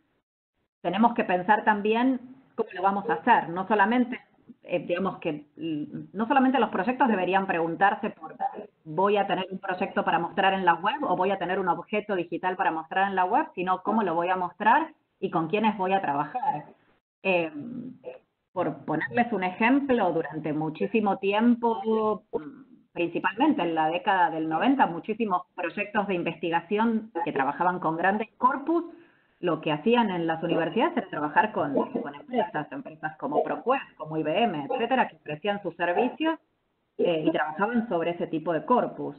tenemos que pensar también cómo lo vamos a hacer. No solamente, digamos que, no solamente los proyectos deberían preguntarse por voy a tener un proyecto para mostrar en la web o voy a tener un objeto digital para mostrar en la web, sino cómo lo voy a mostrar y con quiénes voy a trabajar. Por ponerles un ejemplo, durante muchísimo tiempo, principalmente en la década del 90, muchísimos proyectos de investigación que trabajaban con grandes corpus, lo que hacían en las universidades era trabajar con empresas como ProQuest, como IBM, etcétera, que ofrecían sus servicios y trabajaban sobre ese tipo de corpus.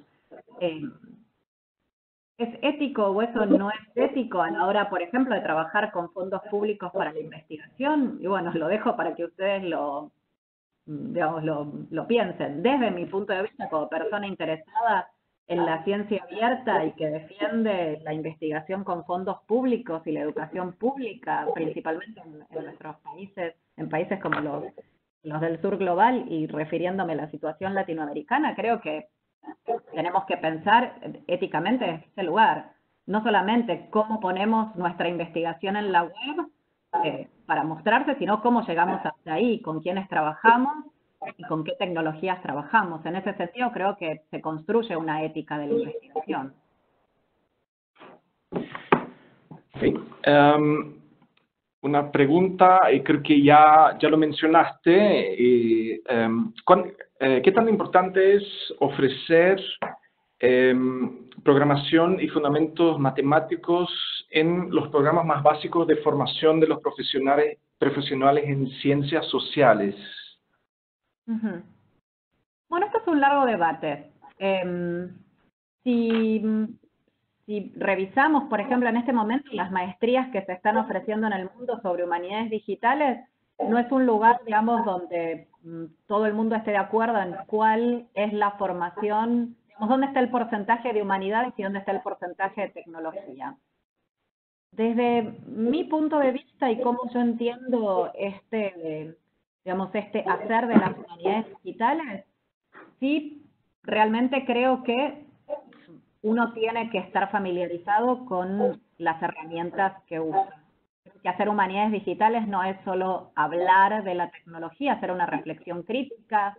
¿Es ético o eso no es ético a la hora, por ejemplo, de trabajar con fondos públicos para la investigación? Y bueno, lo dejo para que ustedes lo piensen. Desde mi punto de vista, como persona interesada en la ciencia abierta y que defiende la investigación con fondos públicos y la educación pública, principalmente en nuestros países, en países como los del sur global, y refiriéndome a la situación latinoamericana, creo que tenemos que pensar éticamente en este lugar, no solamente cómo ponemos nuestra investigación en la web para mostrarse, sino cómo llegamos hasta ahí, con quiénes trabajamos y con qué tecnologías trabajamos. En ese sentido, creo que se construye una ética de la investigación.
Okay. Una pregunta, creo que ya lo mencionaste. ¿Qué tan importante es ofrecer programación y fundamentos matemáticos en los programas más básicos de formación de los profesionales en ciencias sociales?
Uh-huh. Bueno, esto es un largo debate. Si revisamos, por ejemplo, en este momento, las maestrías que se están ofreciendo en el mundo sobre humanidades digitales, no es un lugar, digamos, donde todo el mundo esté de acuerdo en cuál es la formación, digamos, dónde está el porcentaje de humanidades y dónde está el porcentaje de tecnología. Desde mi punto de vista y cómo yo entiendo este hacer de las humanidades digitales, sí, realmente creo que uno tiene que estar familiarizado con las herramientas que usa. Que hacer humanidades digitales no es solo hablar de la tecnología, hacer una reflexión crítica,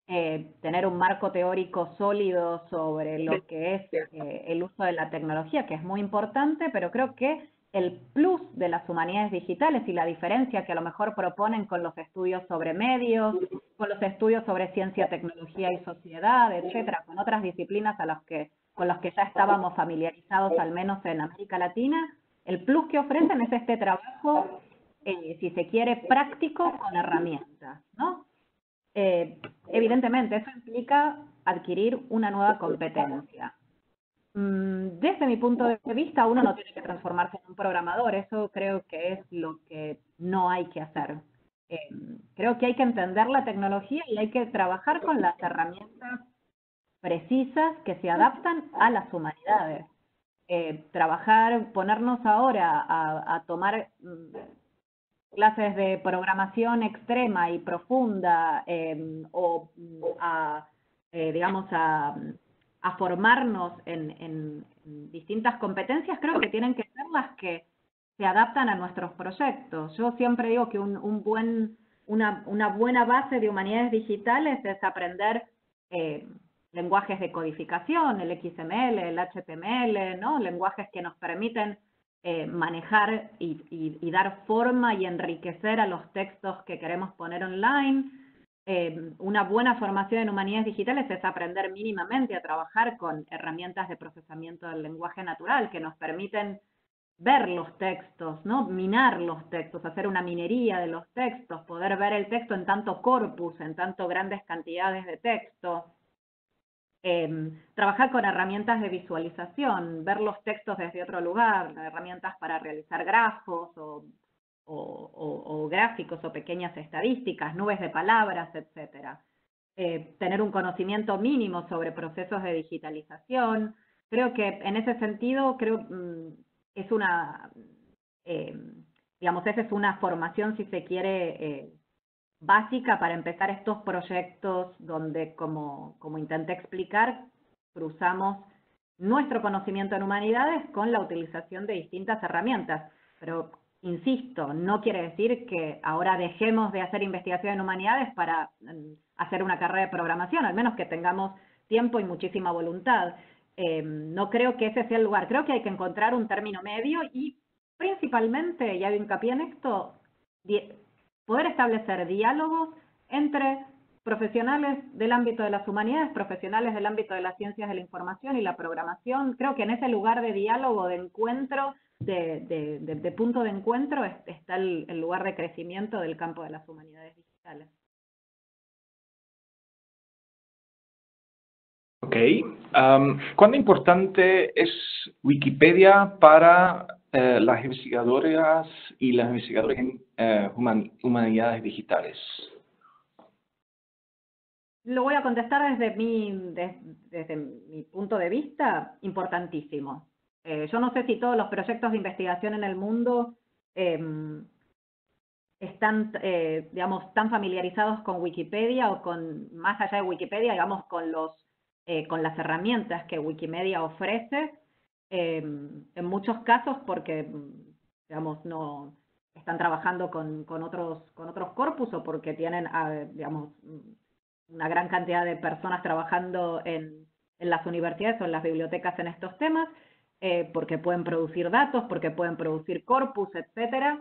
tener un marco teórico sólido sobre lo que es el uso de la tecnología, que es muy importante, pero creo que el plus de las humanidades digitales y la diferencia que a lo mejor proponen con los estudios sobre medios, con los estudios sobre ciencia, tecnología y sociedad, etcétera, con otras disciplinas con los que ya estábamos familiarizados, al menos en América Latina, el plus que ofrecen es este trabajo, si se quiere, práctico con herramientas, ¿no? Evidentemente, eso implica adquirir una nueva competencia. Desde mi punto de vista, uno no tiene que transformarse en un programador, eso creo que es lo que no hay que hacer. Creo que hay que entender la tecnología y hay que trabajar con las herramientas precisas que se adaptan a las humanidades. Ponernos ahora a tomar clases de programación extrema y profunda o a formarnos en distintas competencias, creo que tienen que ser las que se adaptan a nuestros proyectos. Yo siempre digo que una buena base de humanidades digitales es aprender lenguajes de codificación, el XML, el HTML, ¿no? Lenguajes que nos permiten manejar y dar forma y enriquecer a los textos que queremos poner online. Una buena formación en humanidades digitales es aprender mínimamente a trabajar con herramientas de procesamiento del lenguaje natural que nos permiten ver los textos, ¿no? Minar los textos, hacer una minería de los textos, poder ver el texto en tanto corpus, en tanto grandes cantidades de texto. trabajar con herramientas de visualización, ver los textos desde otro lugar, herramientas para realizar grafos o gráficos o pequeñas estadísticas, nubes de palabras, etcétera. Tener un conocimiento mínimo sobre procesos de digitalización. Creo que en ese sentido, es una, digamos, esa es una formación, si se quiere, básica para empezar estos proyectos donde, como intenté explicar, cruzamos nuestro conocimiento en humanidades con la utilización de distintas herramientas. Pero, insisto, no quiere decir que ahora dejemos de hacer investigación en humanidades para hacer una carrera de programación, al menos que tengamos tiempo y muchísima voluntad. No creo que ese sea el lugar. Creo que hay que encontrar un término medio y principalmente, y hago hincapié en esto, poder establecer diálogos entre profesionales del ámbito de las humanidades, profesionales del ámbito de las ciencias de la información y la programación. Creo que en ese lugar de diálogo, de encuentro, de punto de encuentro, está el lugar de crecimiento del campo de las humanidades digitales.
Ok. ¿Cuán importante es Wikipedia para las investigadoras y las investigadoras en humanidades digitales?
Lo voy a contestar desde mi punto de vista, importantísimo. Yo no sé si todos los proyectos de investigación en el mundo están, digamos, tan familiarizados con Wikipedia o con, más allá de Wikipedia, digamos, con las herramientas que Wikimedia ofrece, en muchos casos porque, digamos, no están trabajando con otros corpus o porque tienen, digamos, una gran cantidad de personas trabajando en las universidades o en las bibliotecas en estos temas, porque pueden producir datos, porque pueden producir corpus, etcétera.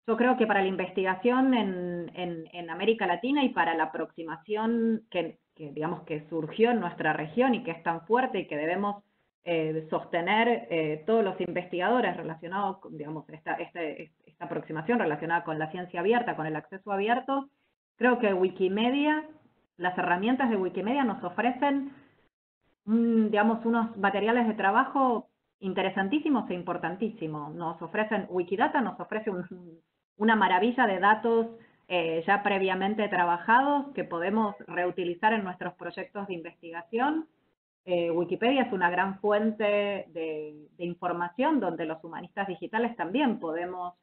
Yo creo que para la investigación en América Latina y para la aproximación que digamos que surgió en nuestra región y que es tan fuerte y que debemos sostener todos los investigadores relacionados con, digamos, esta aproximación relacionada con la ciencia abierta, con el acceso abierto, creo que Wikimedia, las herramientas de Wikimedia nos ofrecen, digamos, unos materiales de trabajo interesantísimos e importantísimos. Nos ofrecen, Wikidata nos ofrece una maravilla de datos ya previamente trabajados que podemos reutilizar en nuestros proyectos de investigación. Wikipedia es una gran fuente de información donde los humanistas digitales también podemos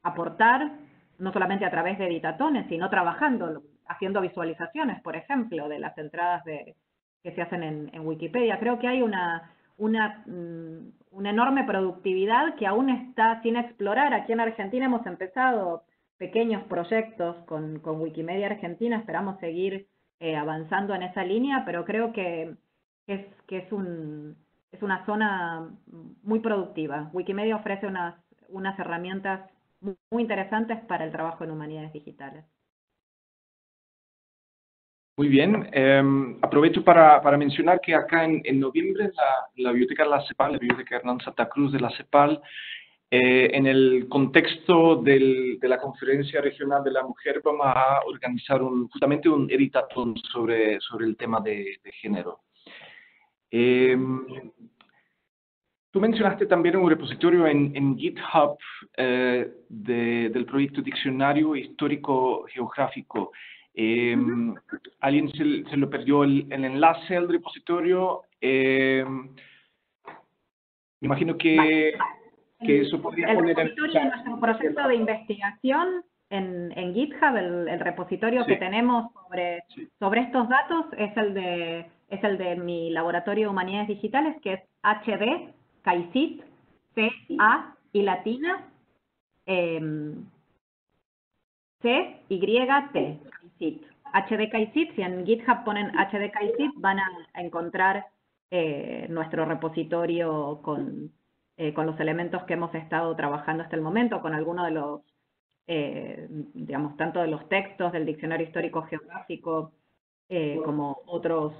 aportar, no solamente a través de editatones, sino trabajando, haciendo visualizaciones, por ejemplo, de las entradas que se hacen en Wikipedia. Creo que hay una enorme productividad que aún está sin explorar. Aquí en Argentina hemos empezado pequeños proyectos con Wikimedia Argentina, esperamos seguir avanzando en esa línea, pero creo que es una zona muy productiva. Wikimedia ofrece unas herramientas muy interesantes para el trabajo en humanidades digitales.
Muy bien. Aprovecho para mencionar que acá en noviembre la Biblioteca de la CEPAL, la Biblioteca Hernán Santa Cruz de la CEPAL, en el contexto de la Conferencia Regional de la Mujer, vamos a organizar justamente un editatón sobre el tema de género. Tú mencionaste también un repositorio en GitHub del proyecto Diccionario Histórico Geográfico. ¿Alguien se lo perdió el enlace al repositorio? Me imagino que eso podría poner en...
El repositorio de nuestro proyecto de investigación en GitHub, el repositorio que tenemos sobre estos datos es el de mi laboratorio de humanidades digitales, que es HD CAICIT, C-A y latina, C-Y-T, CAICIT. HD CAICIT, si en GitHub ponen HD CAICIT van a encontrar nuestro repositorio con los elementos que hemos estado trabajando hasta el momento, con algunos de los, digamos, tanto de los textos del Diccionario Histórico Geográfico como otros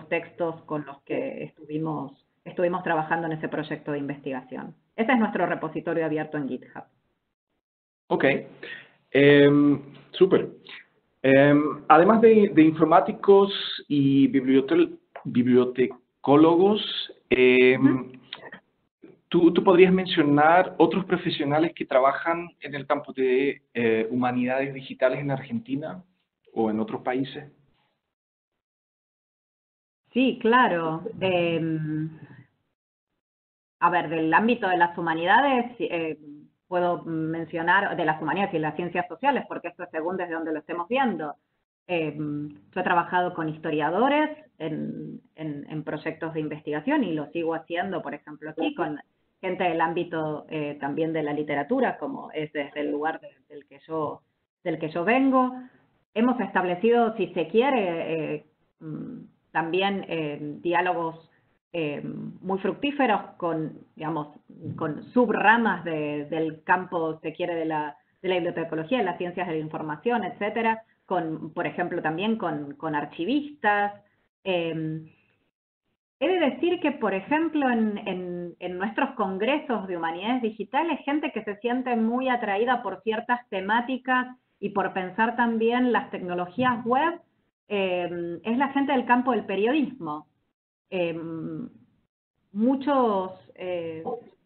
textos con los que estuvimos trabajando en ese proyecto de investigación. Ese es nuestro repositorio abierto en GitHub.
Ok, súper. Además de informáticos y bibliotecólogos, ¿tú podrías mencionar otros profesionales que trabajan en el campo de humanidades digitales en Argentina o en otros países?
Sí, claro. A ver, del ámbito de las humanidades, puedo mencionar de las humanidades y las ciencias sociales, porque esto es según desde donde lo estemos viendo. Yo he trabajado con historiadores en proyectos de investigación y lo sigo haciendo, por ejemplo, aquí con gente del ámbito también de la literatura, como es desde el lugar del que yo vengo. Hemos establecido, si se quiere, también diálogos muy fructíferos con, digamos, con subramas del campo, se quiere, de la bibliotecología, de las ciencias de la información, etcétera, por ejemplo, también con archivistas. He de decir que, por ejemplo, en nuestros congresos de humanidades digitales, gente que se siente muy atraída por ciertas temáticas y por pensar también las tecnologías web, es la gente del campo del periodismo. Muchos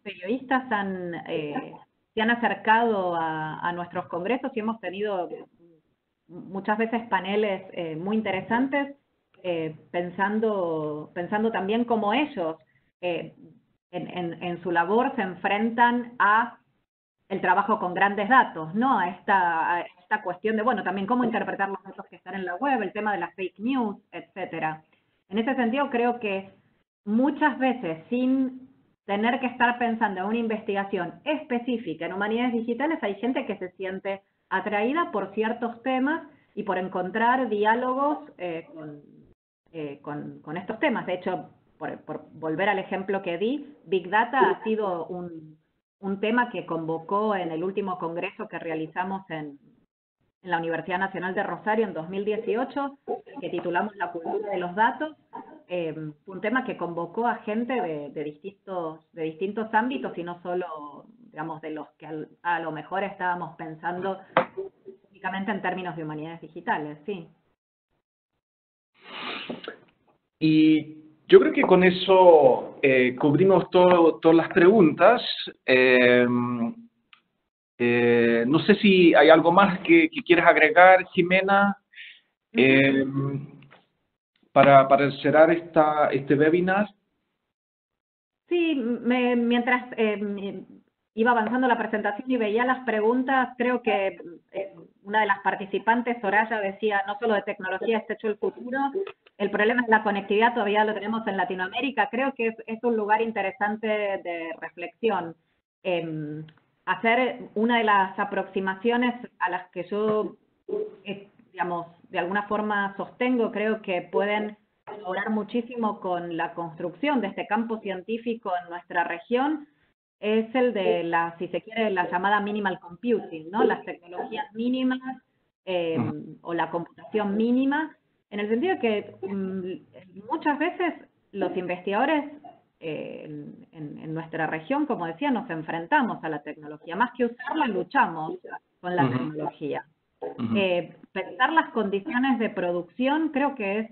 periodistas se han acercado a nuestros congresos y hemos tenido muchas veces paneles muy interesantes, pensando también cómo ellos en su labor se enfrentan a el trabajo con grandes datos, ¿no? A esta cuestión de, bueno, también cómo interpretar los datos que están en la web, el tema de las fake news, etcétera. En ese sentido, creo que muchas veces, sin tener que estar pensando en una investigación específica en humanidades digitales, hay gente que se siente atraída por ciertos temas y por encontrar diálogos con estos temas. De hecho, por volver al ejemplo que di, Big Data ha sido un tema que convocó en el último congreso que realizamos en la Universidad Nacional de Rosario en 2018, que titulamos La cultura de los datos. Un tema que convocó a gente de distintos ámbitos y no solo, digamos, de los que a lo mejor estábamos pensando únicamente en términos de humanidades digitales, sí.
Y yo creo que con eso cubrimos todas las preguntas. No sé si hay algo más que quieres agregar, Jimena, para cerrar este webinar.
Sí, mientras iba avanzando la presentación y veía las preguntas, creo que una de las participantes, Soraya, decía, no solo de tecnología está hecho el futuro, el problema es la conectividad, todavía lo tenemos en Latinoamérica. Creo que es un lugar interesante de reflexión. Hacer una de las aproximaciones a las que yo, digamos, de alguna forma sostengo, creo que pueden colaborar muchísimo con la construcción de este campo científico en nuestra región, es el de si se quiere, la llamada minimal computing, ¿no? Las tecnologías mínimas o la computación mínima, en el sentido que muchas veces los investigadores en nuestra región, como decía, nos enfrentamos a la tecnología. Más que usarla, luchamos con la tecnología. Pensar las condiciones de producción creo que es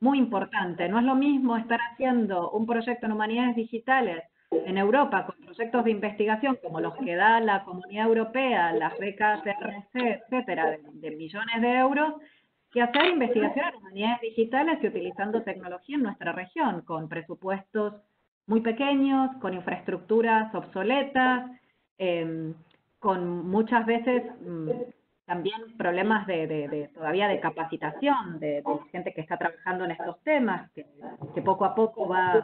muy importante. No es lo mismo estar haciendo un proyecto en humanidades digitales en Europa con proyectos de investigación como los que da la Comunidad Europea, las becas RC, etcétera, de millones de euros, que hacer investigación en humanidades digitales y utilizando tecnología en nuestra región, con presupuestos muy pequeños, con infraestructuras obsoletas, con muchas veces también problemas todavía de capacitación de gente que está trabajando en estos temas, que poco a poco va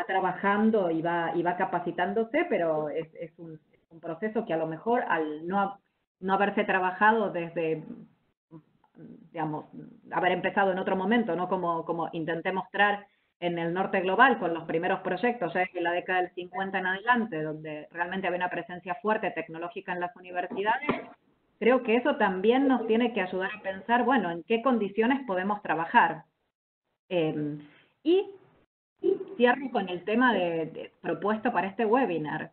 trabajando y va capacitándose, pero es un proceso que a lo mejor al no haberse trabajado desde, digamos, haber empezado en otro momento, ¿no? Como intenté mostrar en el norte global con los primeros proyectos, ya desde la década del 50 en adelante, donde realmente había una presencia fuerte tecnológica en las universidades. Creo que eso también nos tiene que ayudar a pensar, bueno, en qué condiciones podemos trabajar. Y cierro con el tema propuesto para este webinar.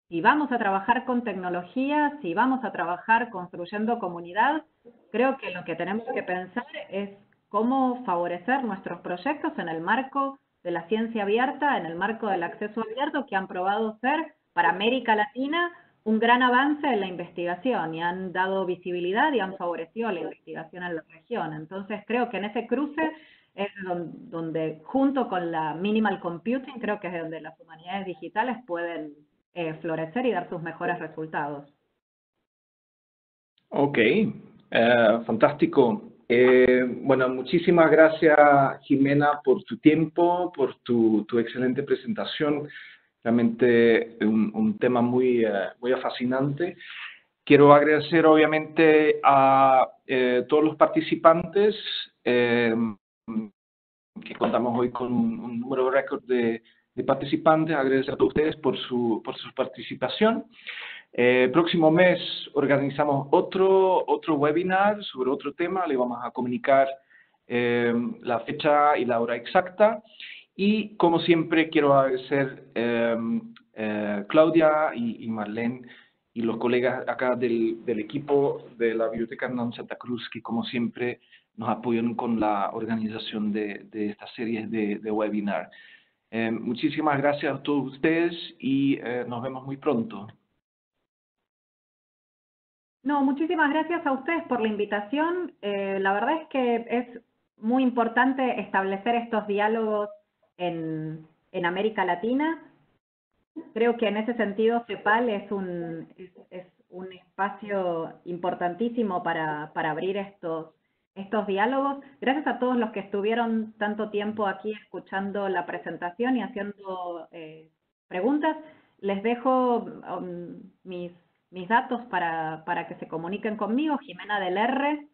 si vamos a trabajar con tecnología, si vamos a trabajar construyendo comunidad, creo que lo que tenemos que pensar es cómo favorecer nuestros proyectos en el marco de la ciencia abierta, en el marco del acceso abierto, que han probado ser para América Latina un gran avance en la investigación y han dado visibilidad y han favorecido la investigación en la región. Entonces creo que en ese cruce es donde junto con la minimal computing, creo que es donde las humanidades digitales pueden florecer y dar sus mejores resultados.
Ok, fantástico. Bueno, muchísimas gracias, Jimena, por tu tiempo, por tu excelente presentación. Realmente un tema muy fascinante. Quiero agradecer, obviamente, a todos los participantes, que contamos hoy con un número récord de participantes. Agradecer a todos ustedes por su participación. Próximo mes organizamos otro webinar sobre otro tema. Le vamos a comunicar la fecha y la hora exacta. Y como siempre quiero agradecer Claudia y Marlene y los colegas acá del equipo de la Biblioteca Hernán Santa Cruz, que como siempre nos apoyan con la organización de estas series de webinar. Muchísimas gracias a todos ustedes y nos vemos muy pronto.
No, muchísimas gracias a ustedes por la invitación. La verdad es que es muy importante establecer estos diálogos en América Latina. Creo que en ese sentido CEPAL es un espacio importantísimo para abrir estos diálogos. Gracias a todos los que estuvieron tanto tiempo aquí escuchando la presentación y haciendo preguntas. Les dejo mis datos para que se comuniquen conmigo, Jimena del R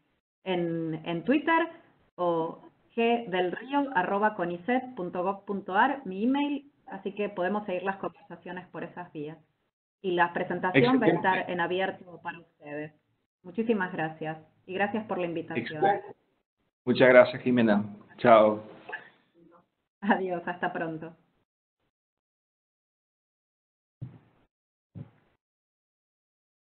en Twitter o gdelrio@conicet.gov.ar, mi email, así que podemos seguir las conversaciones por esas vías. Y la presentación va a estar en abierto para ustedes. Muchísimas gracias y gracias por la invitación.
Muchas gracias, Jimena. Chao.
Adiós, hasta pronto.